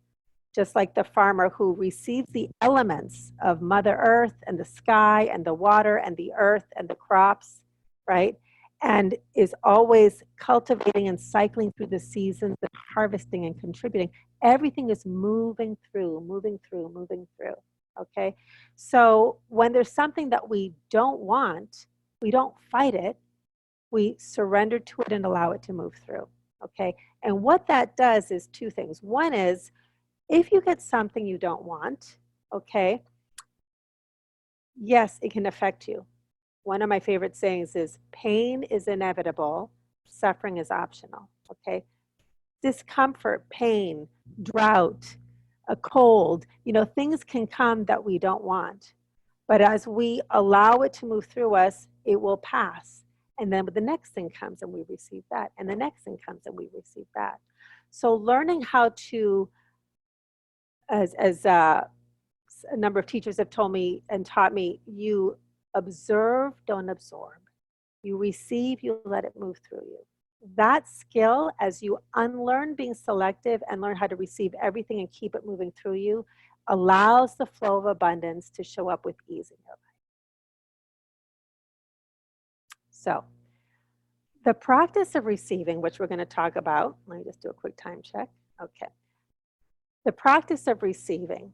just like the farmer who receives the elements of Mother Earth and the sky and the water and the earth and the crops, right? And is always cultivating and cycling through the seasons and harvesting and contributing. Everything is moving through, okay? So when there's something that we don't want, we don't fight it, we surrender to it and allow it to move through, okay? And what that does is 2 things. One is, if you get something you don't want, okay, yes, it can affect you. One of my favorite sayings is, pain is inevitable, suffering is optional, okay? Discomfort, pain, drought, a cold, things can come that we don't want. But as we allow it to move through us, it will pass. And then the next thing comes and we receive that. And the next thing comes and we receive that. So learning how to, as a number of teachers have told me and taught me, you observe, don't absorb. You receive, you let it move through you. That skill, as you unlearn being selective and learn how to receive everything and keep it moving through you, allows the flow of abundance to show up with ease in your life. So, the practice of receiving, which we're going to talk about, let me just do a quick time check. Okay. The practice of receiving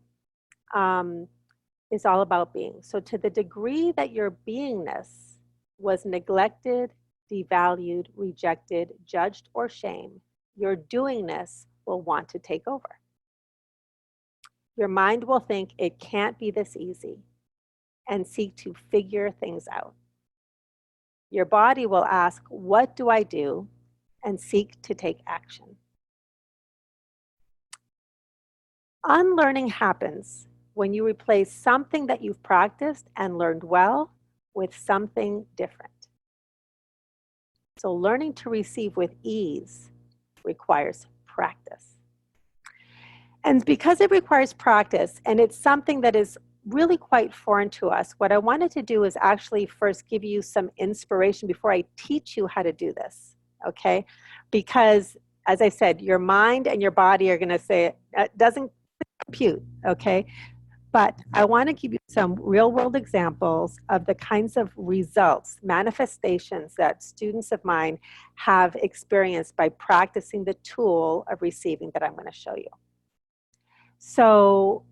is all about being. So to the degree that your beingness was neglected, devalued, rejected, judged, or shamed, your doingness will want to take over. Your mind will think it can't be this easy and seek to figure things out. Your body will ask, what do I do? And seek to take action. Unlearning happens when you replace something that you've practiced and learned well with something different. So learning to receive with ease requires practice. And because it requires practice, and it's something that is really quite foreign to us, what I wanted to do is actually first give you some inspiration before I teach you how to do this, okay? Because, as I said, your mind and your body are going to say, it doesn't compute, okay? But I want to give you some real-world examples of the kinds of results, manifestations that students of mine have experienced by practicing the tool of receiving that I'm going to show you. So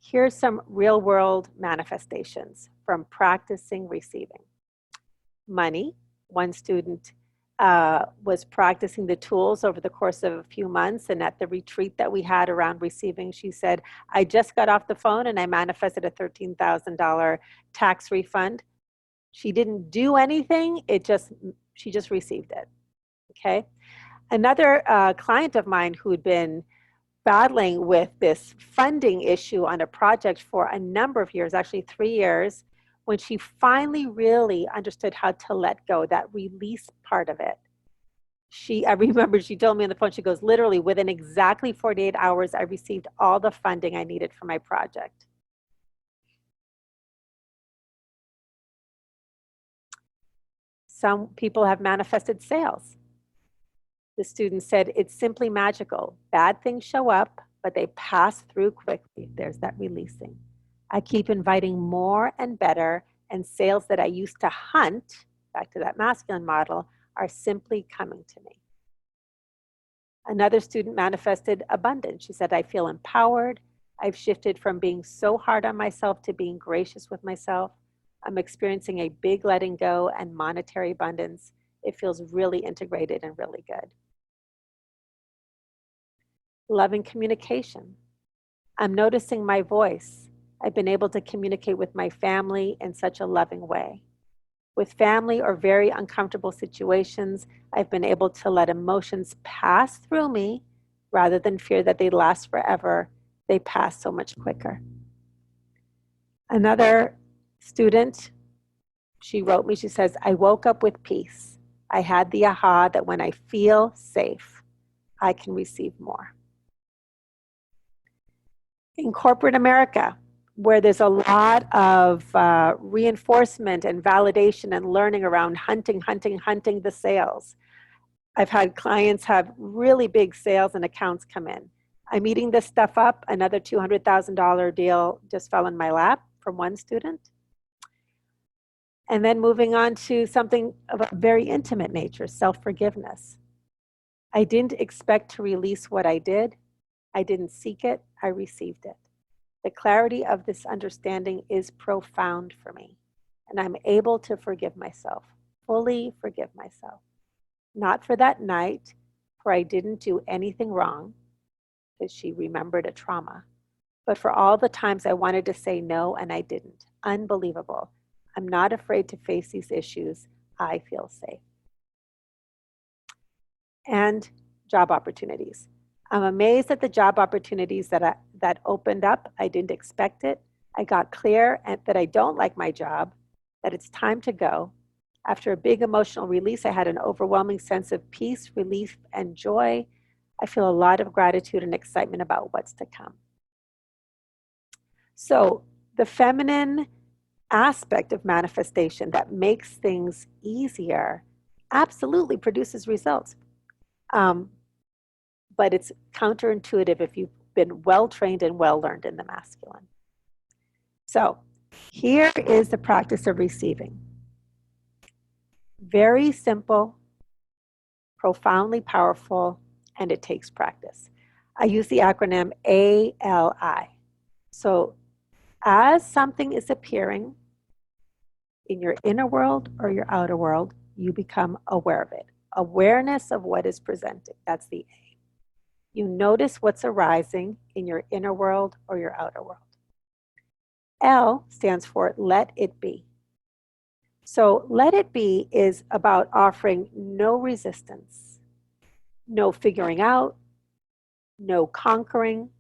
here's some real-world manifestations from practicing receiving. Money. One student was practicing the tools over the course of a few months. And at the retreat that we had around receiving, she said, I just got off the phone and I manifested a $13,000 tax refund. She didn't do anything. She just received it. Okay. Another client of mine who'd been battling with this funding issue on a project for a number of years, actually 3 years, when she finally really understood how to let go, that release part of it. I remember she told me on the phone, she goes, literally within exactly 48 hours, I received all the funding I needed for my project. Some people have manifested sales. The student said, it's simply magical. Bad things show up, but they pass through quickly. There's that releasing. I keep inviting more and better, and sales that I used to hunt, back to that masculine model, are simply coming to me. Another student manifested abundance. She said, I feel empowered. I've shifted from being so hard on myself to being gracious with myself. I'm experiencing a big letting go and monetary abundance. It feels really integrated and really good. Loving communication. I'm noticing my voice. I've been able to communicate with my family in such a loving way. With family or very uncomfortable situations, I've been able to let emotions pass through me rather than fear that they last forever. They pass so much quicker. Another student, she wrote me, she says, I woke up with peace. I had the aha that when I feel safe, I can receive more. In corporate America, where there's a lot of reinforcement and validation and learning around hunting the sales. I've had clients have really big sales and accounts come in. I'm eating this stuff up. Another $200,000 deal just fell in my lap from one student. And then moving on to something of a very intimate nature, self-forgiveness. I didn't expect to release what I did. I didn't seek it, I received it. The clarity of this understanding is profound for me, and I'm able to forgive myself, fully forgive myself. Not for that night, for I didn't do anything wrong, because she remembered a trauma, but for all the times I wanted to say no and I didn't. Unbelievable. I'm not afraid to face these issues. I feel safe. And job opportunities. I'm amazed at the job opportunities that opened up. I didn't expect it. I got clear that I don't like my job, that it's time to go. After a big emotional release, I had an overwhelming sense of peace, relief, and joy. I feel a lot of gratitude and excitement about what's to come. So the feminine aspect of manifestation that makes things easier absolutely produces results. But it's counterintuitive if you've been well-trained and well-learned in the masculine. So here is the practice of receiving. Very simple, profoundly powerful, and it takes practice. I use the acronym ALI. So as something is appearing in your inner world or your outer world, you become aware of it. Awareness of what is presented, that's the A. You notice what's arising in your inner world or your outer world. L stands for let it be. So let it be is about offering no resistance, no figuring out, no conquering,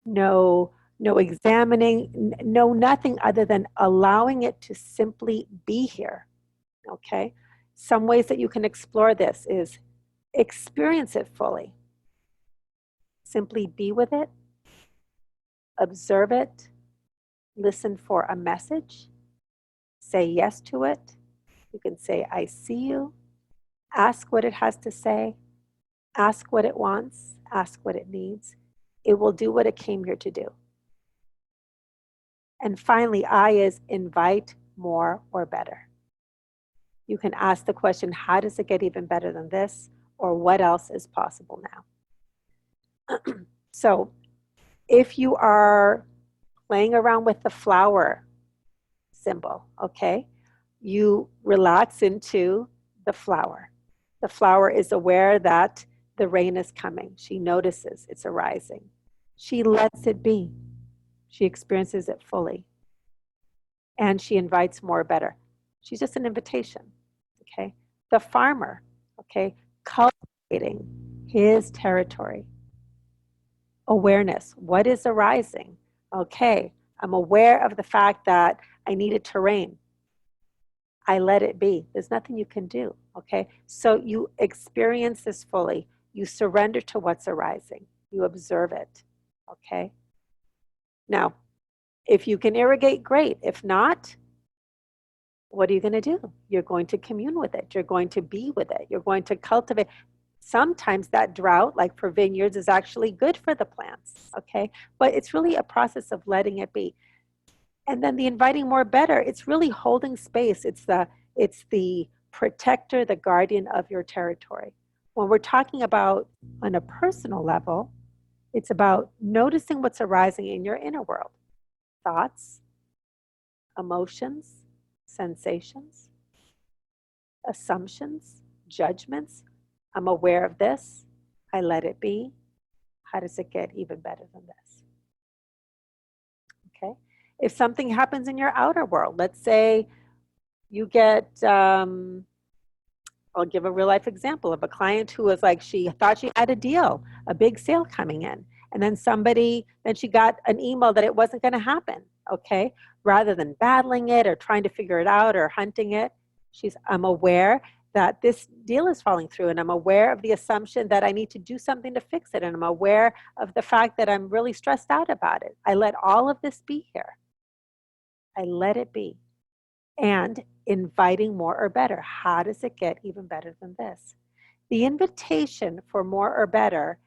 no examining, no nothing other than allowing it to simply be here, okay? Some ways that you can explore this is experience it fully. Simply be with it, observe it, listen for a message, say yes to it. You can say, I see you, ask what it has to say, ask what it wants, ask what it needs. It will do what it came here to do. And finally, I is invite more or better. You can ask the question, how does it get even better than this? Or what else is possible now? So if you are playing around with the flower symbol, okay, you relax into the flower. The flower is aware that the rain is coming. She notices it's arising. She lets it be. She experiences it fully. And she invites more better. She's just an invitation. Okay. The farmer, okay, cultivating his territory. Awareness. What is arising? Okay. I'm aware of the fact that I need it to rain. I let it be. There's nothing you can do. Okay. So you experience this fully. You surrender to what's arising. You observe it. Okay. Now, if you can irrigate, great. If not, what are you going to do? You're going to commune with it. You're going to be with it. You're going to cultivate. Sometimes that drought, like for vineyards, is actually good for the plants. Okay. But it's really a process of letting it be. And then the inviting more better, it's really holding space. It's the protector, the guardian of your territory. When we're talking about on a personal level, it's about noticing what's arising in your inner world. Thoughts, emotions, sensations, assumptions, judgments. I'm aware of this. I let it be. How does it get even better than this? Okay. If something happens in your outer world, let's say you get, I'll give a real life example of a client who was like, she thought she had a deal, a big sale coming in. And then she got an email that it wasn't going to happen. Okay. Rather than battling it or trying to figure it out or hunting it, I'm aware that this deal is falling through, and I'm aware of the assumption that I need to do something to fix it. And I'm aware of the fact that I'm really stressed out about it. I let all of this be here. I let it be. And inviting more or better. How does it get even better than this? The invitation for more or better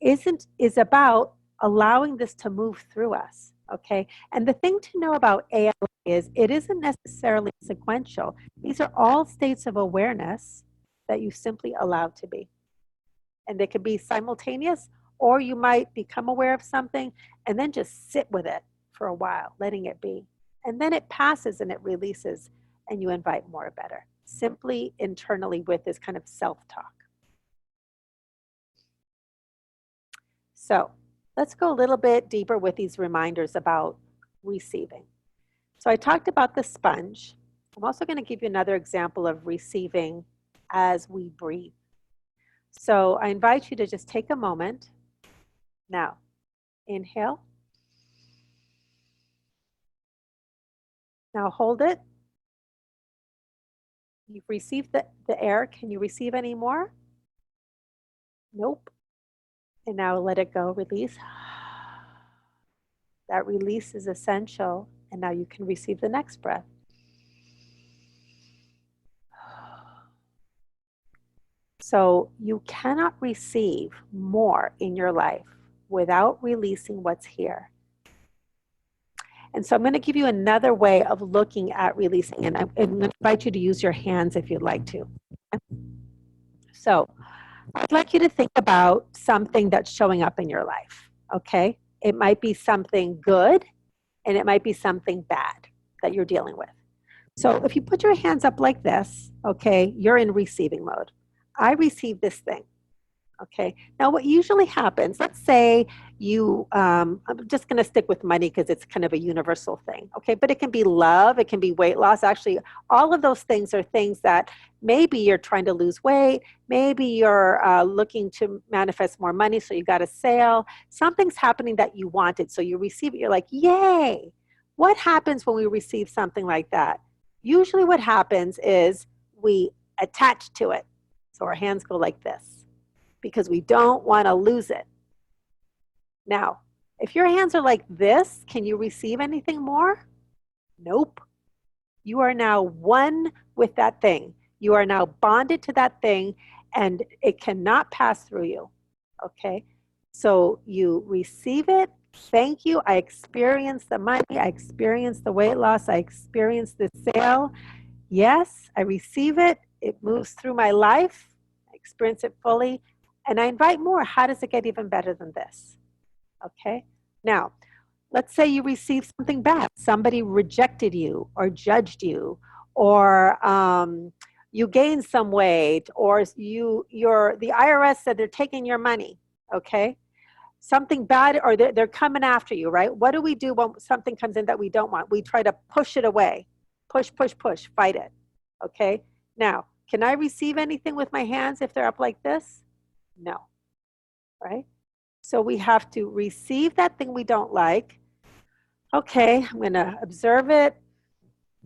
is about allowing this to move through us. Okay. And the thing to know about ALA is it isn't necessarily sequential. These are all states of awareness that you simply allow to be. And they could be simultaneous, or you might become aware of something and then just sit with it for a while, letting it be. And then it passes and it releases, and you invite more or better. Simply internally with this kind of self-talk. So let's go a little bit deeper with these reminders about receiving. So I talked about the sponge. I'm also going to give you another example of receiving as we breathe. So I invite you to just take a moment. Now, inhale. Now hold it. You've received the air. Can you receive any more? Nope. And now let it go, release. That release is essential. And now you can receive the next breath. So you cannot receive more in your life without releasing what's here. And so I'm going to give you another way of looking at releasing. And I'm going to invite you to use your hands if you'd like to. So I'd like you to think about something that's showing up in your life, okay? It might be something good, and it might be something bad that you're dealing with. So if you put your hands up like this, okay, you're in receiving mode. I receive this thing, okay? Now what usually happens, let's say I'm just gonna stick with money because it's kind of a universal thing, okay? But it can be love, it can be weight loss. Actually, all of those things are things that maybe you're trying to lose weight, maybe you're looking to manifest more money, so you got a sale. Something's happening that you wanted, so you receive it, you're like, yay! What happens when we receive something like that? Usually what happens is we attach to it. So our hands go like this because we don't want to lose it. Now, if your hands are like this, can you receive anything more? Nope. You are now one with that thing. You are now bonded to that thing, and it cannot pass through you. Okay? So you receive it. Thank you. I experienced the money. I experienced the weight loss. I experienced the sale. Yes, I receive it. It moves through my life. I experience it fully. And I invite more. How does it get even better than this? Okay? Now, let's say you received something bad. Somebody rejected you or judged you or you gained some weight, or the IRS said they're taking your money, okay? Something bad, or they're coming after you, right? What do we do when something comes in that we don't want? We try to push it away. Push, push, push, fight it, okay? Now, can I receive anything with my hands if they're up like this? No, right? So we have to receive that thing we don't like. Okay, I'm gonna observe it.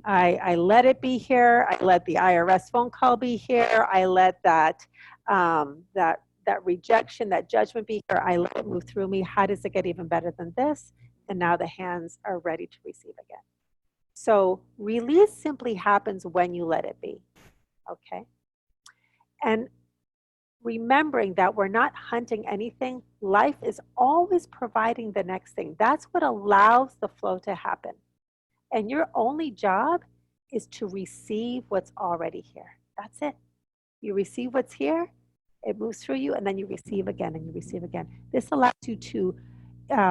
I let it be here. I let the IRS phone call be here. I let that rejection, that judgment be here. I let it move through me. How does it get even better than this? And now the hands are ready to receive again. So release simply happens when you let it be, okay? And remembering that we're not hunting anything, life is always providing the next thing. That's what allows the flow to happen. And your only job is to receive what's already here. That's it. You receive what's here, it moves through you, and then you receive again and you receive again. This allows you to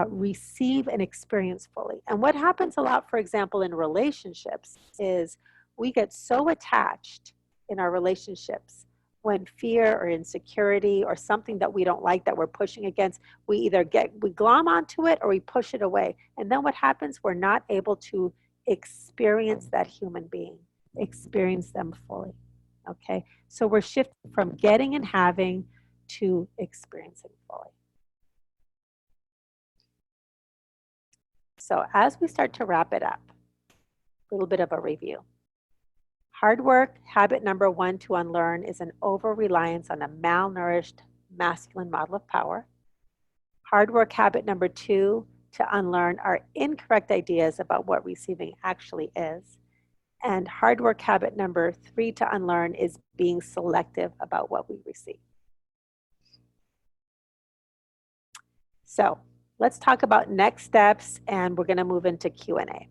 receive and experience fully. And what happens a lot, for example, in relationships is we get so attached in our relationships when fear or insecurity or something that we don't like that we're pushing against, we glom onto it or we push it away. And then what happens? We're not able to experience that human being, experience them fully. Okay, so we're shifting from getting and having to experiencing fully. So as we start to wrap it up, a little bit of a review. Hard work, habit number 1 to unlearn is an over-reliance on a malnourished masculine model of power. Hard work habit number 2 to unlearn are incorrect ideas about what receiving actually is. And hard work habit number 3 to unlearn is being selective about what we receive. So let's talk about next steps, and we're going to move into Q&A.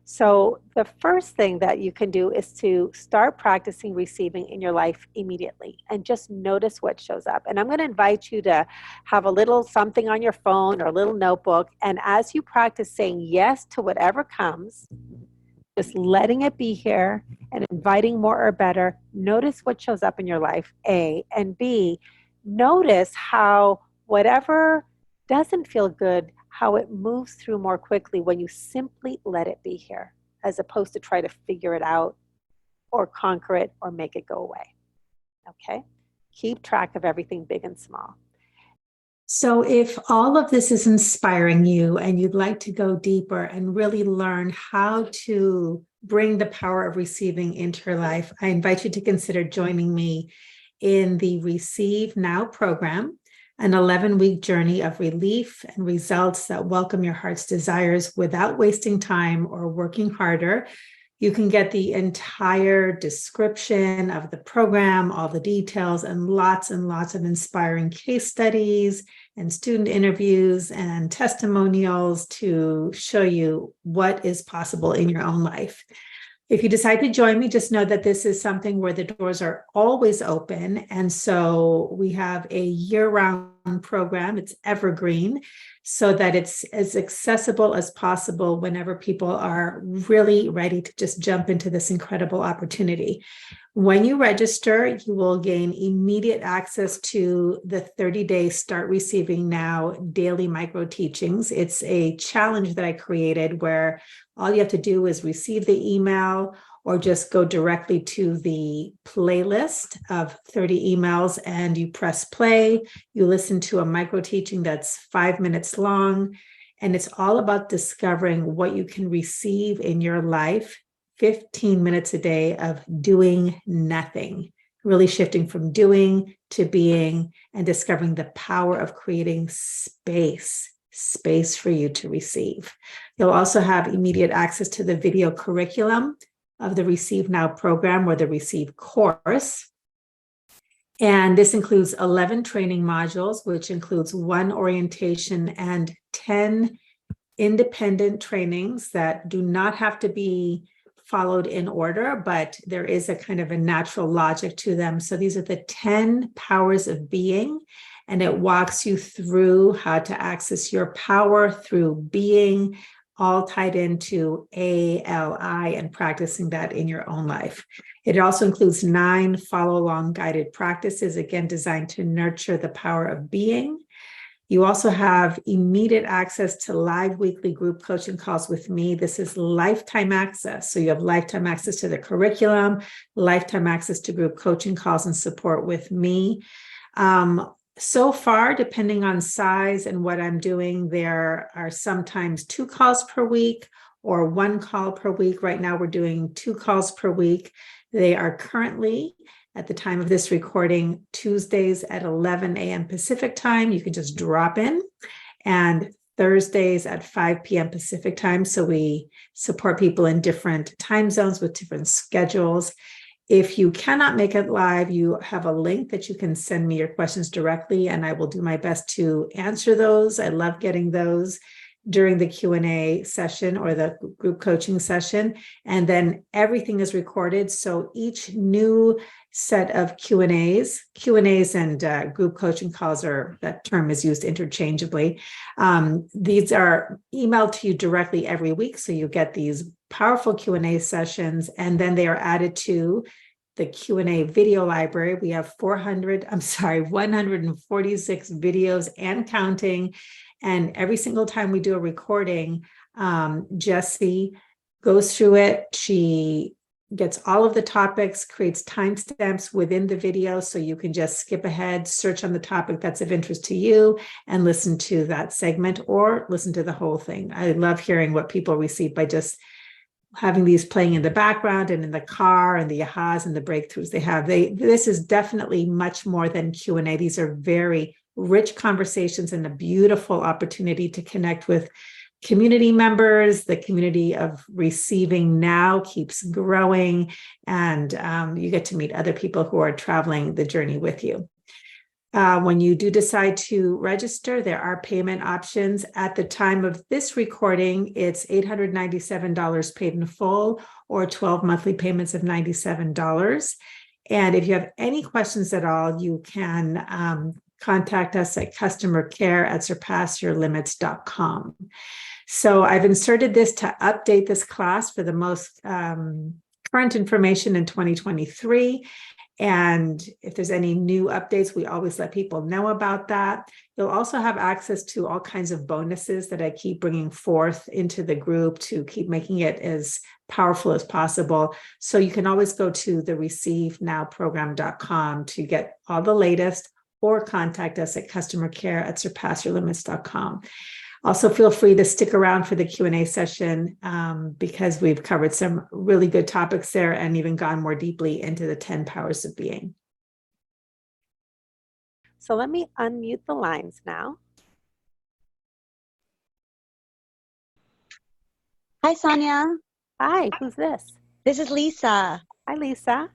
So the first thing that you can do is to start practicing receiving in your life immediately and just notice what shows up. And I'm going to invite you to have a little something on your phone or a little notebook. And as you practice saying yes to whatever comes, just letting it be here and inviting more or better, notice what shows up in your life, A. And B, notice how whatever doesn't feel good, how it moves through more quickly when you simply let it be here, as opposed to try to figure it out or conquer it or make it go away. Okay? Keep track of everything big and small. So if all of this is inspiring you and you'd like to go deeper and really learn how to bring the power of receiving into your life, I invite you to consider joining me in the Receive Now program, an 11-week journey of relief and results that welcome your heart's desires without wasting time or working harder. You can get the entire description of the program, all the details, and lots of inspiring case studies and student interviews and testimonials to show you what is possible in your own life. If you decide to join me, just know that this is something where the doors are always open. And so we have a year-round program. It's evergreen, so that it's as accessible as possible whenever people are really ready to just jump into this incredible opportunity. When you register, you will gain immediate access to the 30-day Start Receiving Now daily micro teachings. It's a challenge that I created where all you have to do is receive the email or just go directly to the playlist of 30 emails and you press play. You listen to a micro teaching that's 5 minutes long, and it's all about discovering what you can receive in your life, 15 minutes a day of doing nothing, really shifting from doing to being and discovering the power of creating space for you to receive. You'll also have immediate access to the video curriculum of the Receive Now program or the Receive course. And this includes 11 training modules, which includes 1 orientation and 10 independent trainings that do not have to be followed in order, but there is a kind of a natural logic to them. So these are the 10 powers of being, and it walks you through how to access your power through being all tied into ALI and practicing that in your own life. It also includes 9 follow-along guided practices, again, designed to nurture the power of being. You also have immediate access to live weekly group coaching calls with me. This is lifetime access. So you have lifetime access to the curriculum, lifetime access to group coaching calls and support with me. So far, depending on size and what I'm doing, there are sometimes 2 calls per week or 1 call per week. Right now, we're doing 2 calls per week. They are currently, at the time of this recording, Tuesdays at 11 a.m. Pacific time. You can just drop in, and Thursdays at 5 p.m. Pacific time. So we support people in different time zones with different schedules. If you cannot make it live, you have a link that you can send me your questions directly, and I will do my best to answer those. I love getting those during the Q&A session or the group coaching session. And then everything is recorded. So each new set of Q&As and group coaching calls, are that term is used interchangeably. These are emailed to you directly every week. So you get these powerful Q&A sessions, and then they are added to the Q&A video library. We have 146 videos and counting. And every single time we do a recording, Jessie goes through it. She gets all of the topics, creates timestamps within the video, so you can just skip ahead, search on the topic that's of interest to you, and listen to that segment or listen to the whole thing. I love hearing what people receive by just having these playing in the background and in the car, and the ahas and the breakthroughs they have. This is definitely much more than Q&A. These are very rich conversations and a beautiful opportunity to connect with community members. The community of Receiving Now keeps growing, and you get to meet other people who are traveling the journey with you. When you do decide to register, there are payment options. At the time of this recording, it's $897 paid in full, or 12 monthly payments of $97. And if you have any questions at all, you can contact us at customercare@surpassyourlimits.com. So I've inserted this to update this class for the most current information in 2023. And if there's any new updates, we always let people know about that. You'll also have access to all kinds of bonuses that I keep bringing forth into the group to keep making it as powerful as possible. So you can always go to the receivnowprogram.com to get all the latest, or contact us at customercare@surpassyourlimits.com. Also, feel free to stick around for the Q&A session because we've covered some really good topics there and even gone more deeply into the 10 powers of being. So let me unmute the lines now. Hi, Sonia. Hi, who's this? This is Lisa. Hi, Lisa.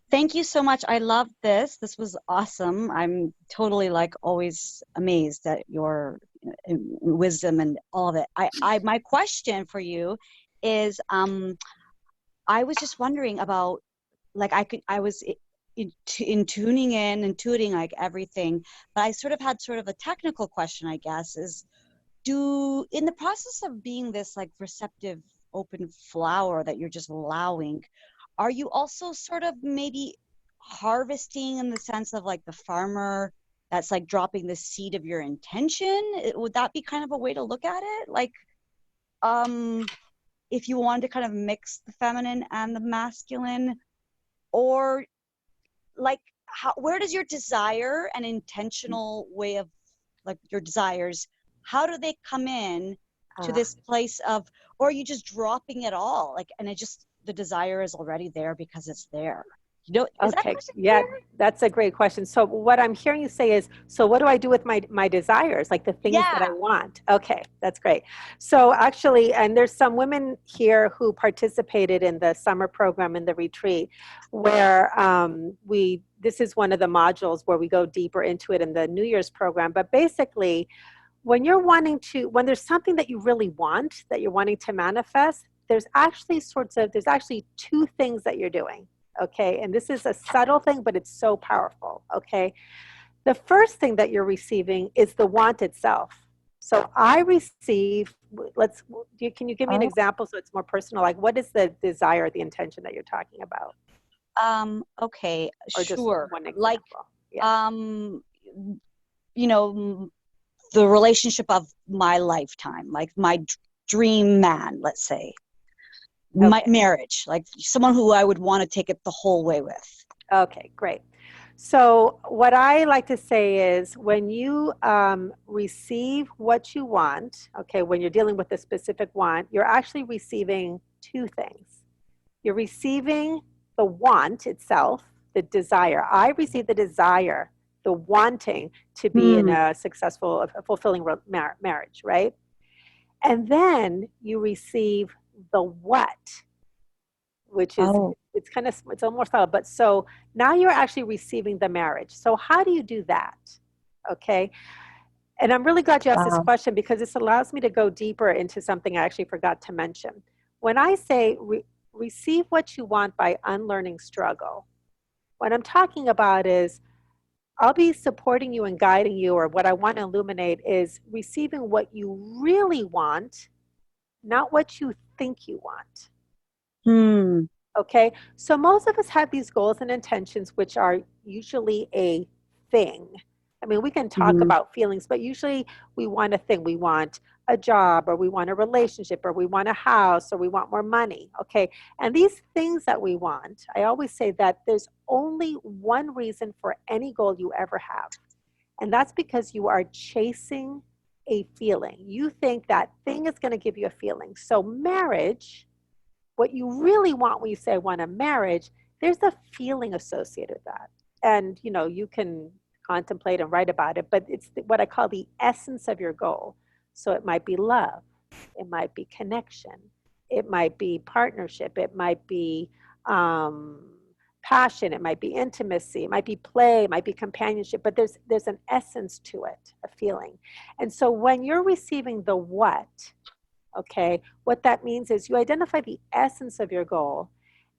Thank you so much. I love this. This was awesome. I'm totally always amazed at your wisdom and all of it. My question for you is, I was just wondering about, I was in tuning in, intuiting everything, but I had a technical question, I guess, is in the process of being this receptive, open flower that you're just allowing, are you also maybe harvesting in the sense of the farmer that's dropping the seed of your intention? Would that be kind of a way to look at it? If you wanted to kind of mix the feminine and the masculine, or where does your desire and intentional way of your desires, how do they come in to this place of, or are you just dropping it all? And it just, the desire is already there because it's there. Okay, yeah, that's a great question. So what I'm hearing you say is, so what do I do with my desires, the things that I want? Okay, that's great. So actually, and there's some women here who participated in the summer program in the retreat, where this is one of the modules where we go deeper into it in the New Year's program. But basically, when there's something that you really want, that you're wanting to manifest, there's actually 2 things that you're doing. Okay, and this is a subtle thing, but it's so powerful. Okay, the first thing that you're receiving is the want itself. So I receive, can you give me an Oh. example so it's more personal? Like, what is the desire, the intention that you're talking about? Okay, Or just sure. one Like, example? Yeah. you know, the relationship of my lifetime, like my dream man, let's say, my Okay. marriage, like someone who I would want to take it the whole way with. Okay, great. So what I like to say is when you receive what you want, okay, when you're dealing with a specific want, you're actually receiving two things. You're receiving the want itself, the desire. I receive the desire, the wanting to be in Hmm. a successful, a fulfilling marriage, right? And then you receive the what, which is Oh, it's kind of it's almost subtle, but so now you're actually receiving the marriage. So how do you do that? Okay. And I'm really glad you asked this wow. question because this allows me to go deeper into something I actually forgot to mention. When I say receive what you want by unlearning struggle, what I'm talking about is I'll be supporting you and guiding you, or what I want to illuminate is receiving what you really want, not what you think you want. Hmm. Okay, so most of us have these goals and intentions, which are usually a thing. I mean, we can talk Hmm. about feelings, but usually we want a thing. We want a job, or we want a relationship, or we want a house, or we want more money. Okay, and these things that we want, I always say that there's only one reason for any goal you ever have, and that's because you are chasing a feeling. You think that thing is going to give you a feeling. So, marriage, what you really want when you say I want a marriage, there's a feeling associated with that. And you can contemplate and write about it, but it's what I call the essence of your goal. So it might be love, it might be connection, it might be partnership, it might be passion, it might be intimacy, it might be play, it might be companionship, but there's an essence to it, a feeling. And so when you're receiving the what, okay, what that means is you identify the essence of your goal,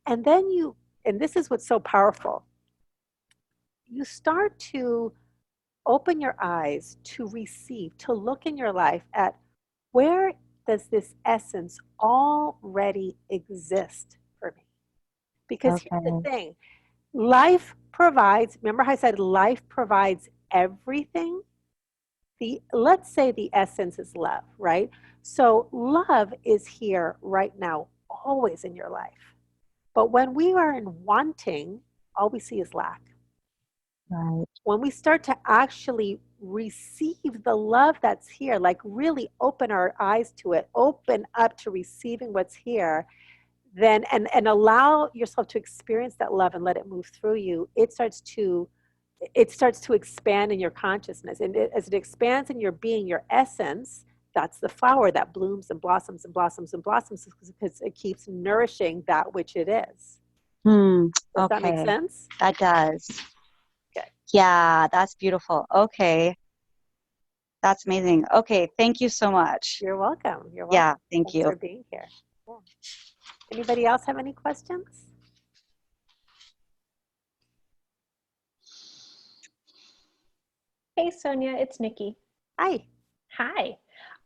and then and this is what's so powerful, you start to open your eyes to receive, to look in your life at where does this essence already exist for me? Because here's the Okay. thing, life provides, remember how I said life provides everything? Let's say the essence is love, right? So love is here right now, always in your life. But when we are in wanting, all we see is lack. Right. When we start to actually receive the love that's here, like really open our eyes to it, open up to receiving what's here, then and allow yourself to experience that love and let it move through you, it starts to expand in your consciousness. And as it expands in your being, your essence, that's the flower that blooms and blossoms and blossoms and blossoms because it keeps nourishing that which it is. Hmm. Does that make Okay. sense? That does. Okay. Yeah, that's beautiful. Okay. That's amazing. Okay. Thank you so much. You're welcome. You're welcome. Yeah. Thank Thanks you. for being here. Yeah. Anybody else have any questions? Hey Sonia, it's Nikki. Hi. Hi.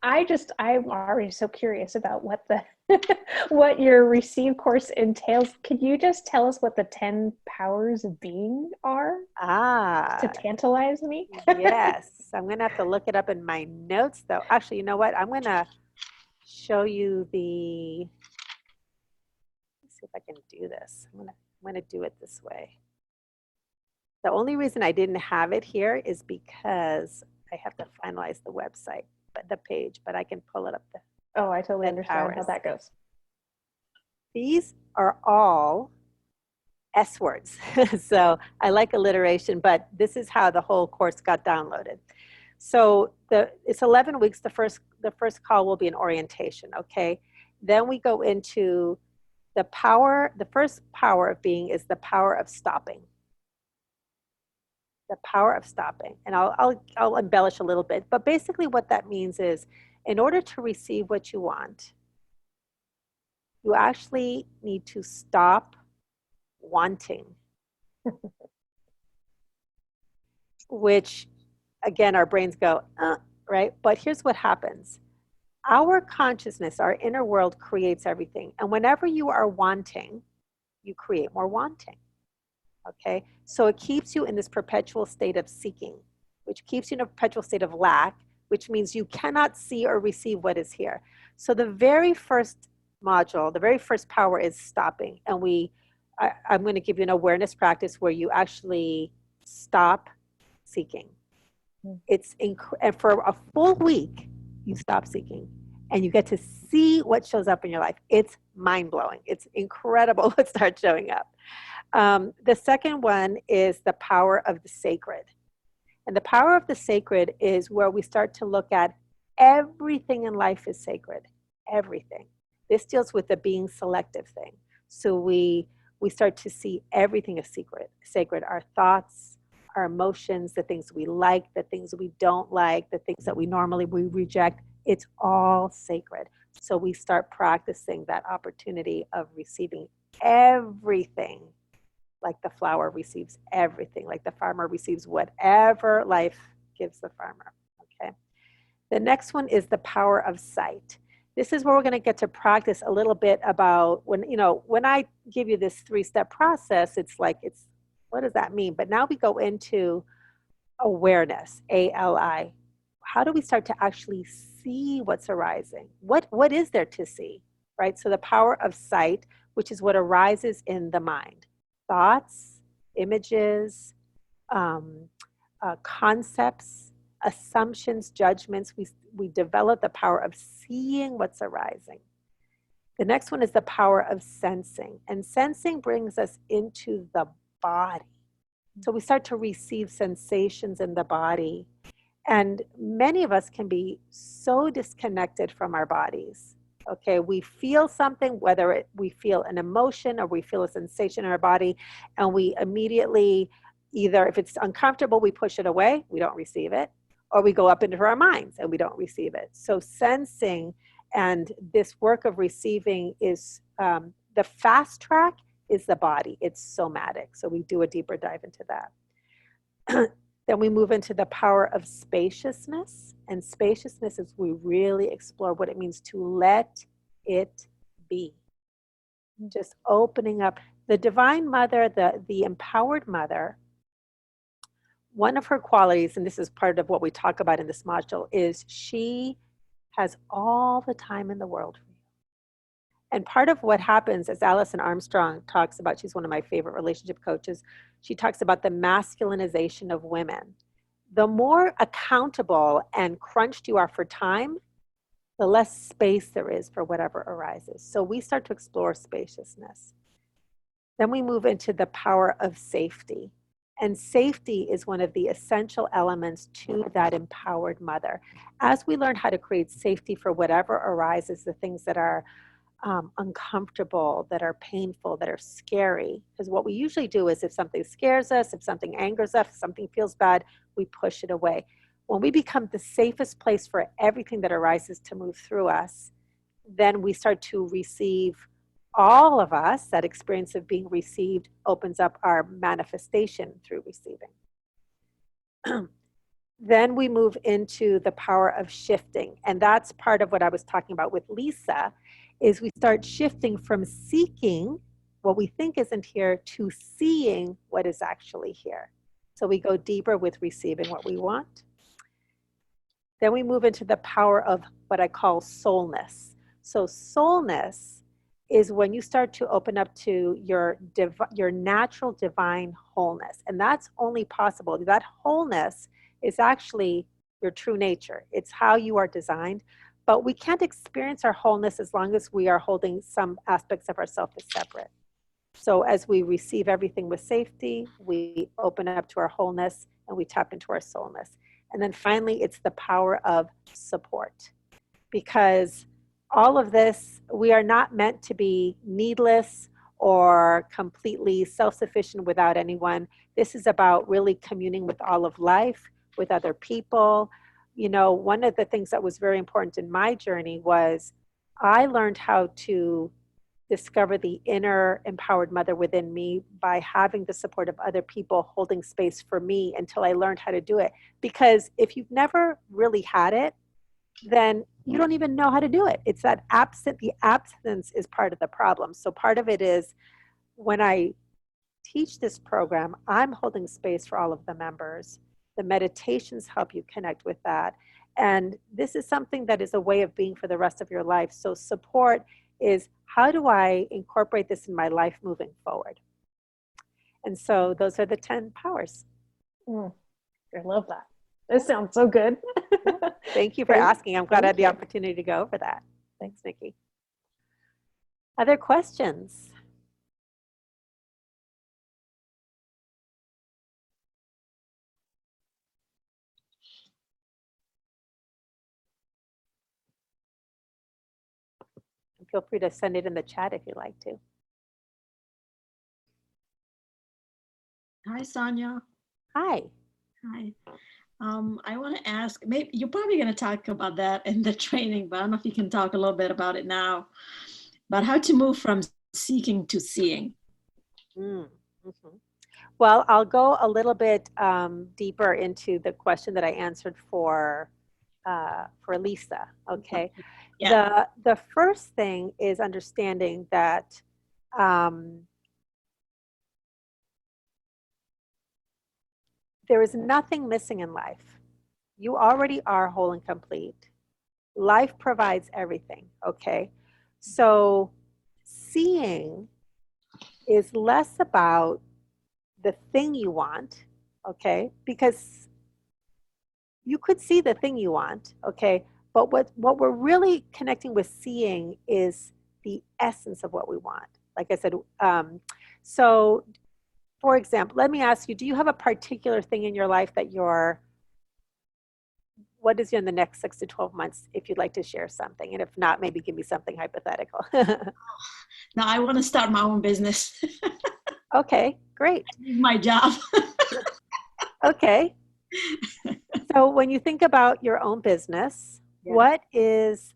I'm already so curious about what the what your Receive course entails. Could you just tell us what the 10 powers of being are to tantalize me? Yes. I'm going to have to look it up in my notes, though. Actually, you know what? I'm going to show you let's see if I can do this. I'm going to do it this way. The only reason I didn't have it here is because I have to finalize the website, the page, but I can pull it up. Oh, I totally 10 understand how powers. that goes. These are all S words. So I like alliteration, but this is how the whole course got downloaded. So it's 11 weeks. The first call will be an orientation, okay? Then we go into the first power of being is the power of stopping. The power of stopping. And I'll embellish a little bit, but basically what that means is in order to receive what you want, you actually need to stop wanting, which again, our brains go, right? But here's what happens. Our consciousness, our inner world creates everything. And whenever you are wanting, you create more wanting. Okay? So it keeps you in this perpetual state of seeking, which keeps you in a perpetual state of lack, which means you cannot see or receive what is here. So the very first module, the very first power is stopping. And I'm going to give you an awareness practice where you actually stop seeking. And for a full week, you stop seeking and you get to see what shows up in your life. It's mind-blowing. It's incredible what starts showing up. The second one is the power of the sacred. And the power of the sacred is where we start to look at everything in life is sacred. Everything. This deals with the being selective thing. So we start to see everything as sacred. Our thoughts, our emotions, the things we like, the things we don't like, the things that we reject, it's all sacred. So we start practicing that opportunity of receiving everything, like the flower receives everything, like the farmer receives whatever life gives the farmer, okay? The next one is the power of sight. This is where we're going to get to practice a little bit about when I give you this 3-step process, it's like, what does that mean? But now we go into awareness, ALI. How do we start to actually see what's arising? What is there to see, right? So the power of sight, which is what arises in the mind. Thoughts, images, concepts, assumptions, judgments. We develop the power of seeing what's arising. The next one is the power of sensing. And sensing brings us into the body. So we start to receive sensations in the body. And many of us can be so disconnected from our bodies. Okay, we feel something, whether we feel an emotion or we feel a sensation in our body, and we immediately, either if it's uncomfortable, we push it away, we don't receive it, or we go up into our minds and we don't receive it. So sensing and this work of receiving is the fast track is the body. It's somatic. So we do a deeper dive into that. Then we move into the power of spaciousness. And spaciousness is we really explore what it means to let it be. Just opening up. The Divine Mother, the empowered mother, one of her qualities, and this is part of what we talk about in this module, is she has all the time in the world for you. And part of what happens, as Alison Armstrong talks about, she's one of my favorite relationship coaches, she talks about the masculinization of women. The more accountable and crunched you are for time, the less space there is for whatever arises. So we start to explore spaciousness. Then we move into the power of safety. And safety is one of the essential elements to that empowered mother. As we learn how to create safety for whatever arises, the things that are uncomfortable, that are painful, that are scary. Because what we usually do is if something scares us, if something angers us, if something feels bad, we push it away. When we become the safest place for everything that arises to move through us, then we start to receive all of us. That experience of being received opens up our manifestation through receiving. Then we move into the power of shifting. And that's part of what I was talking about with Lisa, is we start shifting from seeking what we think isn't here to seeing what is actually here. So we go deeper with receiving what we want. Then we move into the power of what I call soulness. So soulness is when you start to open up to your natural divine wholeness. And that's only possible. That wholeness is actually your true nature. It's how you are designed. But we can't experience our wholeness as long as we are holding some aspects of ourselves as separate. So as we receive everything with safety, we open up to our wholeness and we tap into our soulness. And then finally, it's the power of support. Because all of this, we are not meant to be needless or completely self-sufficient without anyone. This is about really communing with all of life, with other people. You know, one of the things that was very important in my journey was I learned how to discover the inner empowered mother within me by having the support of other people holding space for me until I learned how to do it. Because if you've never really had it, then you don't even know how to do it. It's that the absence is part of the problem. So part of it is when I teach this program, I'm holding space for all of the members. The meditations help you connect with that. And this is something that is a way of being for the rest of your life. So support is, how do I incorporate this in my life moving forward? And so those are the 10 powers. I love that. This sounds so good. Thank you for Great. asking. I'm glad I Thank had the you. opportunity to go over that. Thanks, Nikki. Other questions? Feel free to send it in the chat if you'd like to. Hi, Sonia. Hi. Hi. I want to ask, maybe you're probably going to talk about that in the training, but I don't know if you can talk a little bit about it now, about how to move from seeking to seeing. Well, I'll go a little bit deeper into the question that I answered for Lisa. Okay. Yeah. The first thing is understanding that there is nothing missing in life. You already are whole and complete. Life provides everything. Okay. So seeing is less about the thing you want, okay? Because you could see the thing you want, okay? But what we're really connecting with seeing is the essence of what we want. Like I said, so for example, let me ask you, do you have a particular thing in your life that what is in the next 6 to 12 months, if you'd like to share something? And if not, maybe give me something hypothetical. No, I want to start my own business. Okay, great. My job. Okay. So when you think about your own business, Yeah. what is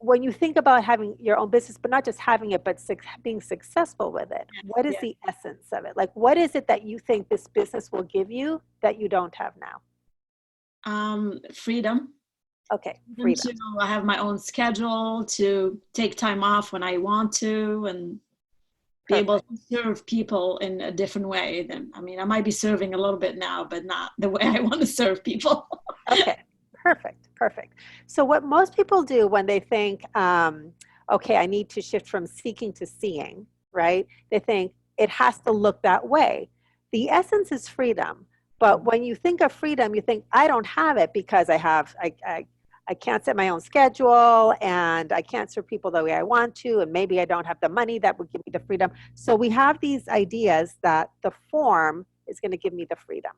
when you think about having your own business, but not just having it, but being successful with it, what is the essence of it? Like, what is it that you think this business will give you that you don't have now? Freedom. Okay, freedom. I have my own schedule to take time off when I want to, and be able to serve people in a different way. I might be serving a little bit now, but not the way I want to serve people. Okay, perfect. So what most people do when they think, okay, I need to shift from seeking to seeing, right? They think it has to look that way. The essence is freedom. But when you think of freedom, you think, I don't have it because I can't set my own schedule, and I can't serve people the way I want to, and maybe I don't have the money that would give me the freedom. So we have these ideas that the form is going to give me the freedom.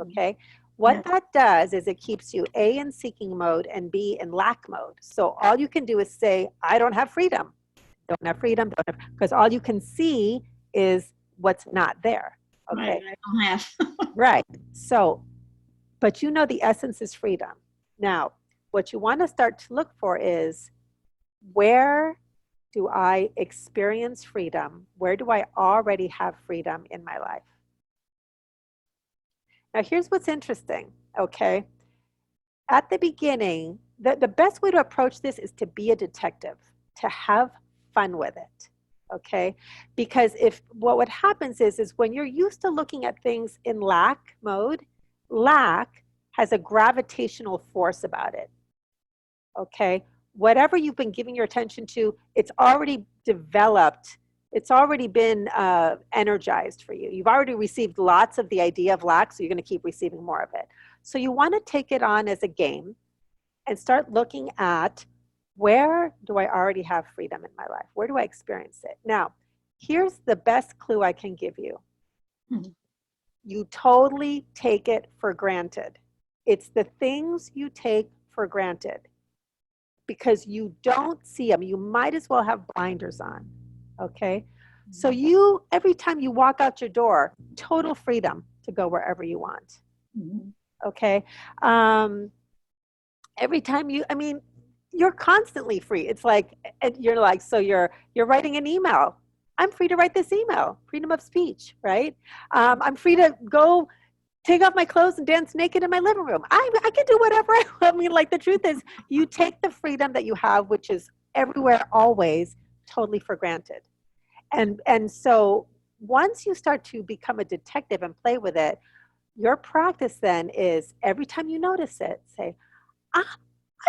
Okay. What that does is it keeps you A, in seeking mode, and B, in lack mode. So all you can do is say, I don't have freedom. Don't have freedom, because all you can see is what's not there. Okay. Right, I don't have. Right. So, but you know the essence is freedom. Now, what you want to start to look for is, where do I experience freedom? Where do I already have freedom in my life? Now, here's what's interesting, okay? At the beginning, the best way to approach this is to be a detective, to have fun with it, okay? Because what happens is when you're used to looking at things in lack mode, lack has a gravitational force about it, okay? Whatever you've been giving your attention to, it's already developed. It's already been energized for you. You've already received lots of the idea of lack, so you're going to keep receiving more of it. So you want to take it on as a game and start looking at, where do I already have freedom in my life? Where do I experience it? Now, here's the best clue I can give you. You totally take it for granted. It's the things you take for granted because you don't see them. You might as well have blinders on, okay? So every time you walk out your door, total freedom to go wherever you want, okay? Every time you're constantly free. It's like, and you're like, so you're writing an email. I'm free to write this email, freedom of speech, right? I'm free to go take off my clothes and dance naked in my living room. I can do whatever I want. I mean, like, the truth is, you take the freedom that you have, which is everywhere, always, totally for granted. And so once you start to become a detective and play with it, your practice then is every time you notice it, say, I'm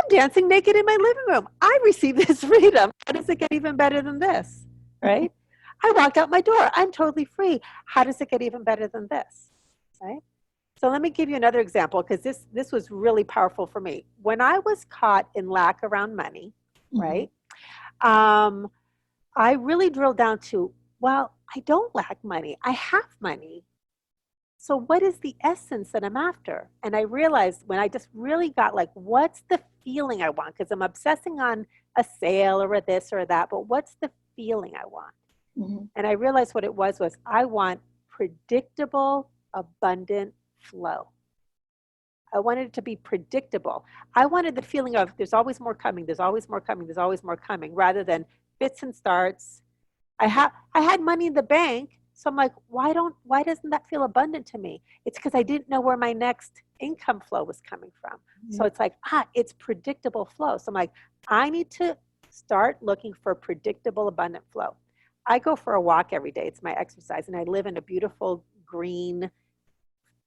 dancing naked in my living room. I received this freedom. How does it get even better than this, right? I walked out my door. I'm totally free. How does it get even better than this, right? So let me give you another example, because this was really powerful for me. When I was caught in lack around money, right? I really drilled down to, well, I don't lack money. I have money. So what is the essence that I'm after? And I realized when I just really got like, what's the feeling I want? Because I'm obsessing on a sale or a this or that, but what's the feeling I want? And I realized what it was I want predictable, abundant flow. I wanted it to be predictable. I wanted the feeling of there's always more coming, there's always more coming, there's always more coming, rather than fits and starts. I had money in the bank, so I'm like, why doesn't that feel abundant to me? It's because I didn't know where my next income flow was coming from. So it's like, it's predictable flow. So I'm like, I need to start looking for predictable, abundant flow. I go for a walk every day. It's my exercise, and I live in a beautiful green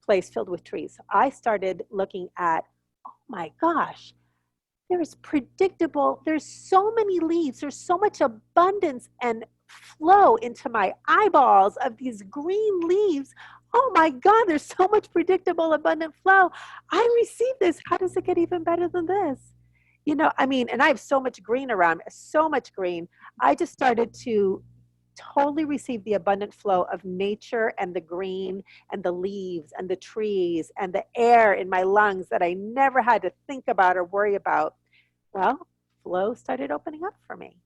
place filled with trees. I started looking at, oh my gosh, there's so many leaves, there's so much abundance and flow into my eyeballs of these green leaves. Oh my God, there's so much predictable, abundant flow. I received this. How does it get even better than this? You know, I mean, and I have so much green around me, so much green. I just started to totally receive the abundant flow of nature and the green and the leaves and the trees and the air in my lungs that I never had to think about or worry about. Well, flow started opening up for me.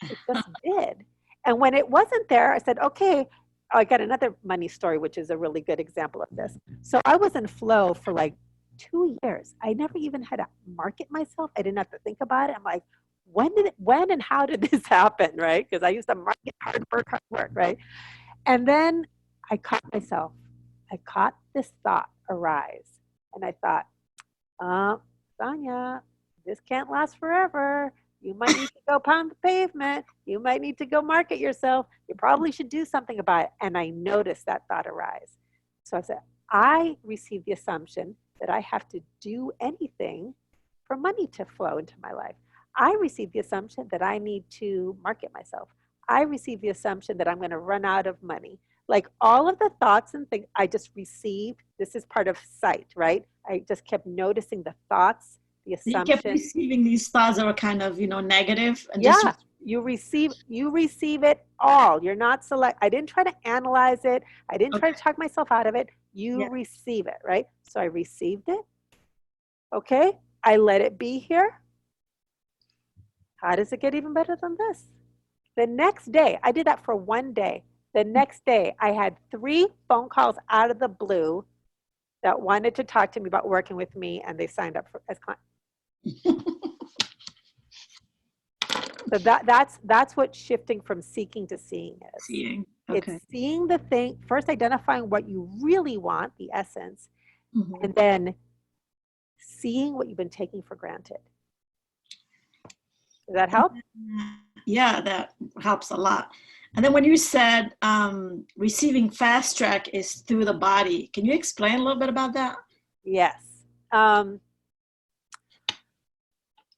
It just did. And when it wasn't there, I said, okay, I got another money story, which is a really good example of this. So I was in flow for like 2 years. I never even had to market myself. I didn't have to think about it. I'm like, when and how did this happen, right? Because I used to market, hard work, right? And then I caught myself. I caught this thought arise. And I thought, Sonia, this can't last forever. You might need to go pound the pavement. You might need to go market yourself. You probably should do something about it. And I noticed that thought arise. So I said, I received the assumption that I have to do anything for money to flow into my life. I received the assumption that I need to market myself. I received the assumption that I'm going to run out of money. Like all of the thoughts and things I just received, this is part of sight, right? I just kept noticing the thoughts, the assumption. You kept receiving these thoughts that were kind of, negative. And you receive it all. You're not I didn't try to analyze it. I didn't try to talk myself out of it. You receive it, right? So I received it. Okay. I let it be here. How does it get even better than this? The next day, I did that for 1 day. The next day, I had 3 phone calls out of the blue that wanted to talk to me about working with me, and they signed up as clients. So that's what shifting from seeking to seeing is. Seeing. Okay. It's seeing the thing, first identifying what you really want, the essence, and then seeing what you've been taking for granted. Does that help? Yeah, that helps a lot. And then when you said receiving fast track is through the body, can you explain a little bit about that? Yes.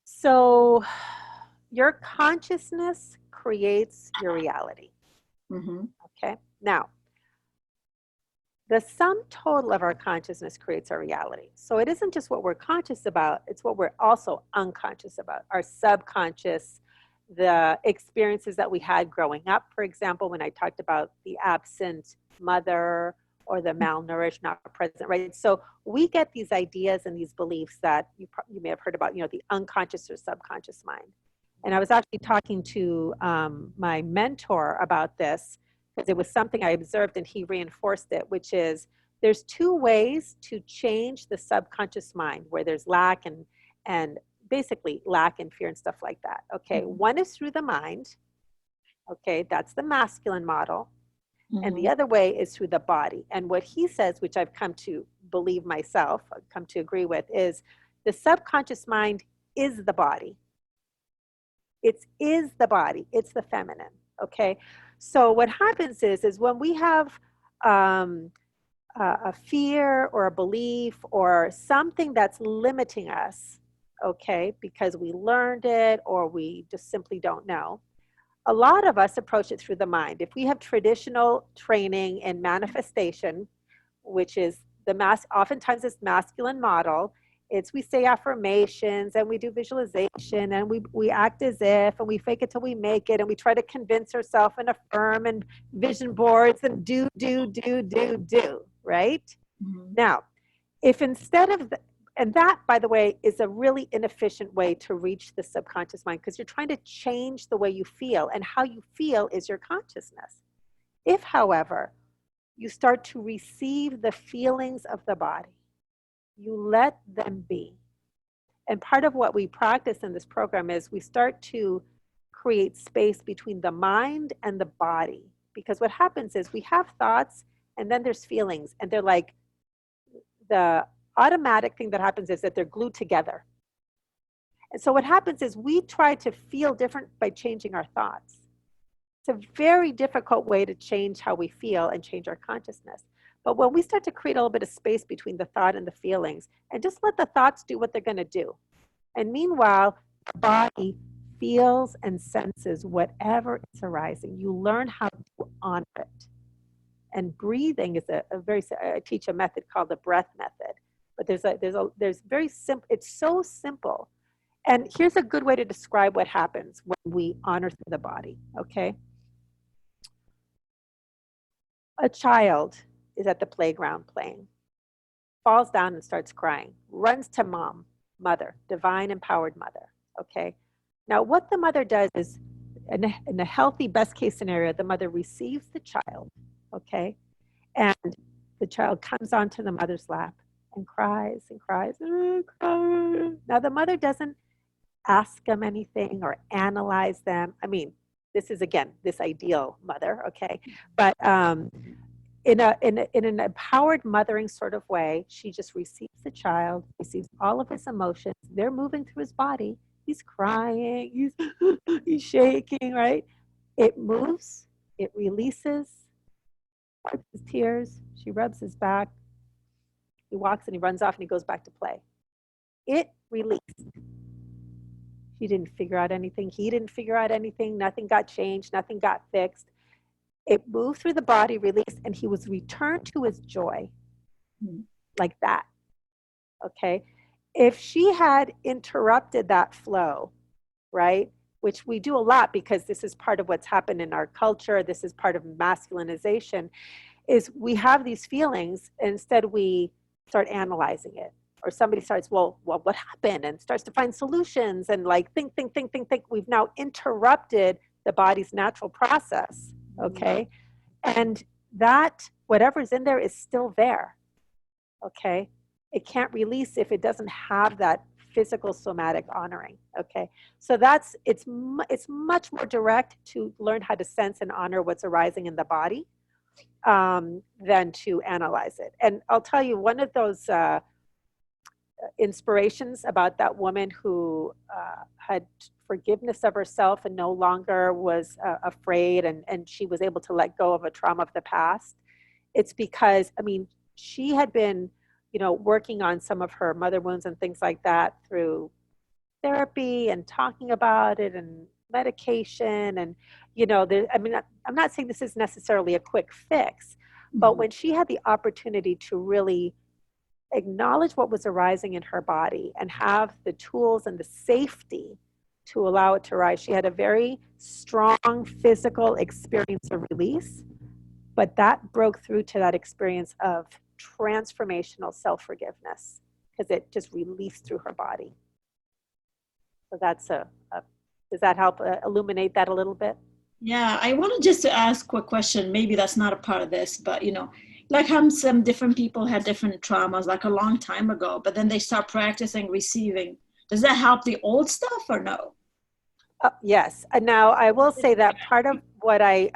So your consciousness creates your reality. Okay. Now, the sum total of our consciousness creates our reality. So it isn't just what we're conscious about, it's what we're also unconscious about. Our subconscious, the experiences that we had growing up, for example, when I talked about the absent mother or the malnourished, not present, right? So we get these ideas and these beliefs that you may have heard about, the unconscious or subconscious mind. And I was actually talking to my mentor about this, because it was something I observed and he reinforced it, which is there's 2 ways to change the subconscious mind where there's lack and basically lack and fear and stuff like that. Okay, one is through the mind. Okay, that's the masculine model. And the other way is through the body. And what he says, which I've come to believe myself, I've come to agree with, is the subconscious mind is the body. It is the body. It's the feminine. Okay. So what happens is when we have a fear or a belief or something that's limiting us, okay, because we learned it or we just simply don't know, a lot of us approach it through the mind. If we have traditional training in manifestation, which is oftentimes this masculine model, it's we say affirmations and we do visualization and we act as if and we fake it till we make it and we try to convince ourselves and affirm and vision boards and do, right? Now, if instead of and that, by the way, is a really inefficient way to reach the subconscious mind because you're trying to change the way you feel, and how you feel is your consciousness. If, however, you start to receive the feelings of the body, you let them be. And part of what we practice in this program is we start to create space between the mind and the body. Because what happens is we have thoughts and then there's feelings, and they're like the automatic thing that happens is that they're glued together. And so what happens is we try to feel different by changing our thoughts. It's a very difficult way to change how we feel and change our consciousness. But when we start to create a little bit of space between the thought and the feelings and just let the thoughts do what they're going to do. And meanwhile, the body feels and senses whatever is arising. You learn how to honor it. And breathing is I teach a method called the breath method. But there's very simple, it's so simple. And here's a good way to describe what happens when we honor through the body, okay? A child is at the playground playing, falls down and starts crying, runs to mom, mother, divine empowered mother, okay? Now what the mother does is, in a healthy best case scenario, the mother receives the child, okay? And the child comes onto the mother's lap and cries and cries. Now the mother doesn't ask them anything or analyze them. I mean, this is again this ideal mother, okay? But in an empowered mothering sort of way, she just receives the child, receives all of his emotions. They're moving through his body. He's crying. He's shaking, right? It moves. It releases. Wipes his tears. She rubs his back. He walks and he runs off and he goes back to play. It released. She didn't figure out anything. He didn't figure out anything. Nothing got changed. Nothing got fixed. It moved through the body, released, and he was returned to his joy like that. Okay? If she had interrupted that flow, right, which we do a lot because this is part of what's happened in our culture, this is part of masculinization, is we have these feelings, and instead we start analyzing it. Or somebody starts, well, what happened? And starts to find solutions and like think. We've now interrupted the body's natural process, okay? And that, whatever's in there is still there, okay? It can't release if it doesn't have that physical somatic honoring, okay? So it's much more direct to learn how to sense and honor what's arising in the body than to analyze it. And I'll tell you, one of those inspirations about that woman who had forgiveness of herself and no longer was afraid, and she was able to let go of a trauma of the past. It's because, I mean, she had been, working on some of her mother wounds and things like that through therapy and talking about it and medication. And, I'm not saying this is necessarily a quick fix, but when she had the opportunity to really acknowledge what was arising in her body and have the tools and the safety to allow it to rise, she had a very strong physical experience of release, but that broke through to that experience of transformational self-forgiveness because it just released through her body. So that's does that help illuminate that a little bit? Yeah, I wanted just to ask a quick question. Maybe that's not a part of this, but like how some different people had different traumas like a long time ago, but then they start practicing receiving does that help the old stuff or no? Yes. And now I will say that part of what I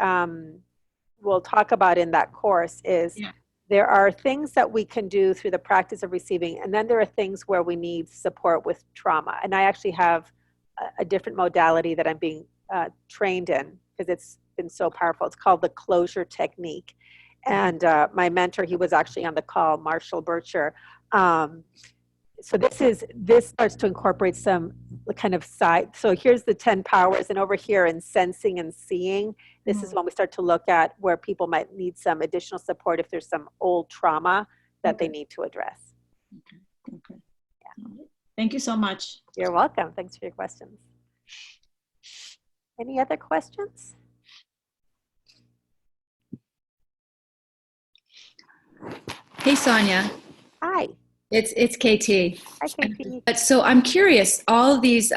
will talk about in that course is Yeah. there are things that we can do through the practice of receiving, and then there are things where we need support with trauma. And I actually have a different modality that I'm being trained in because it's been so powerful. It's called the closure technique. And my mentor, he was actually on the call, Marshall Bircher. So this starts to incorporate some kind of side. So here's the 10 powers, and over here in sensing and seeing, this is when we start to look at where people might need some additional support if there's some old trauma that they need to address. Okay. Yeah. Thank you so much. You're welcome. Thanks for your questions. Any other questions? Hey, Sonia. Hi. It's KT. Hi, Katie. But so I'm curious, all of these,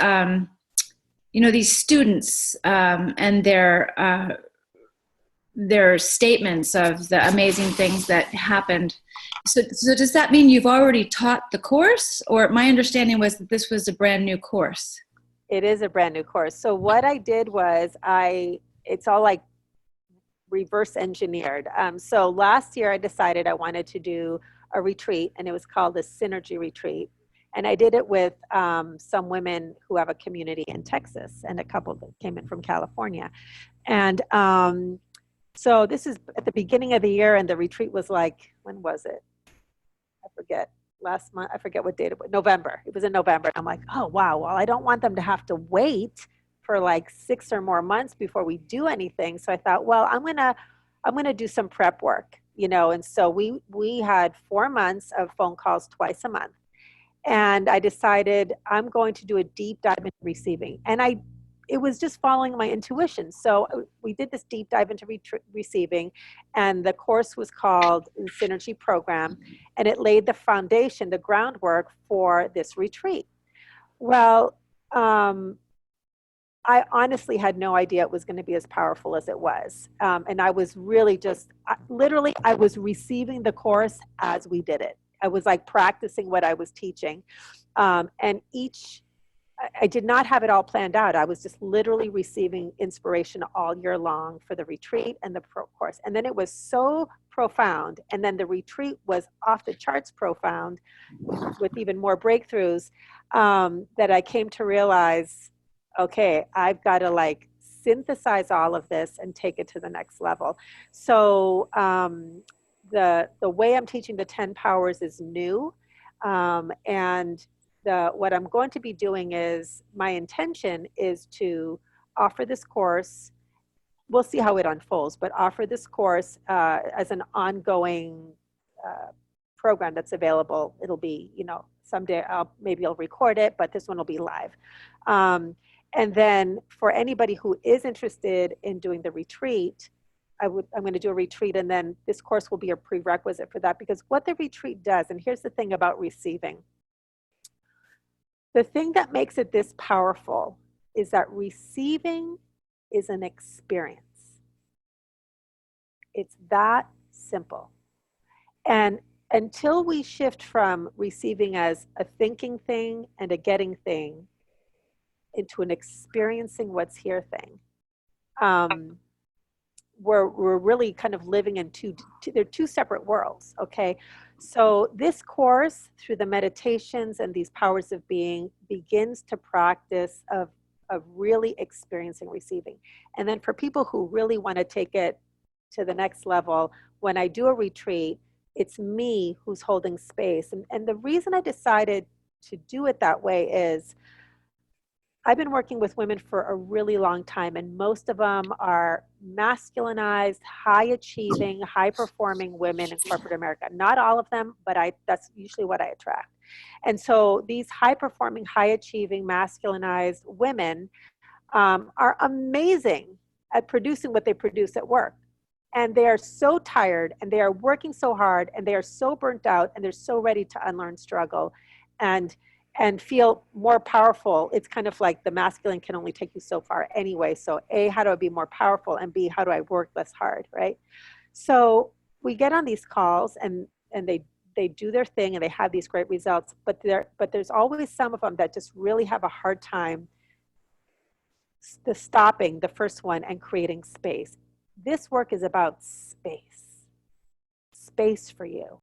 these students and their statements of the amazing things that happened. So does that mean you've already taught the course? Or my understanding was that this was a brand new course. It is a brand new course. So what I did was it's all like reverse engineered. So last year I decided I wanted to do a retreat, and it was called the Synergy Retreat. And I did it with some women who have a community in Texas and a couple that came in from California. And so this is at the beginning of the year, and the retreat was like, when was it? I forget. Last month, I forget what date it was. November. It was in November. I'm like, oh, wow. Well, I don't want them to have to wait for like 6 or more months before we do anything. So I thought, well, I'm gonna do some prep work, and so we had 4 months of phone calls twice a month. And I decided I'm going to do a deep dive into receiving. And it was just following my intuition. So we did this deep dive into receiving, and the course was called the Synergy Program, and it laid the foundation, the groundwork for this retreat. Well, I honestly had no idea it was going to be as powerful as it was. And I was really literally, I was receiving the course as we did it. I was like practicing what I was teaching. And I did not have it all planned out. I was just literally receiving inspiration all year long for the retreat and the course. And then it was so profound. And then the retreat was off the charts profound with even more breakthroughs that I came to realize, okay, I've got to like synthesize all of this and take it to the next level. So the way I'm teaching the 10 powers is new. And what I'm going to be doing is, my intention is to offer this course. We'll see how it unfolds, but offer this course as an ongoing program that's available. It'll be, someday maybe I'll record it, but this one will be live. And then for anybody who is interested in doing the retreat, I'm going to do a retreat, and then this course will be a prerequisite for that, because what the retreat does, and here's the thing about receiving. The thing that makes it this powerful is that receiving is an experience. It's that simple. And until we shift from receiving as a thinking thing and a getting thing into an experiencing what's here thing, we're really kind of living in they're two separate worlds, okay? So this course, through the meditations and these powers of being, begins to practice of really experiencing receiving. And then for people who really want to take it to the next level, when I do a retreat, it's me who's holding space. And the reason I decided to do it that way is, I've been working with women for a really long time, and most of them are masculinized, high-achieving, high-performing women in corporate America. Not all of them, but that's usually what I attract. And so these high-performing, high-achieving, masculinized women are amazing at producing what they produce at work. And they are so tired, and they are working so hard, and they are so burnt out, and they're so ready to unlearn struggle and feel more powerful. It's kind of like the masculine can only take you so far anyway. So A, how do I be more powerful? And B, how do I work less hard, right? So we get on these calls, and they they do their thing and they have these great results, but there's always some of them that just really have a hard time stopping the first one and creating space. This work is about space for you.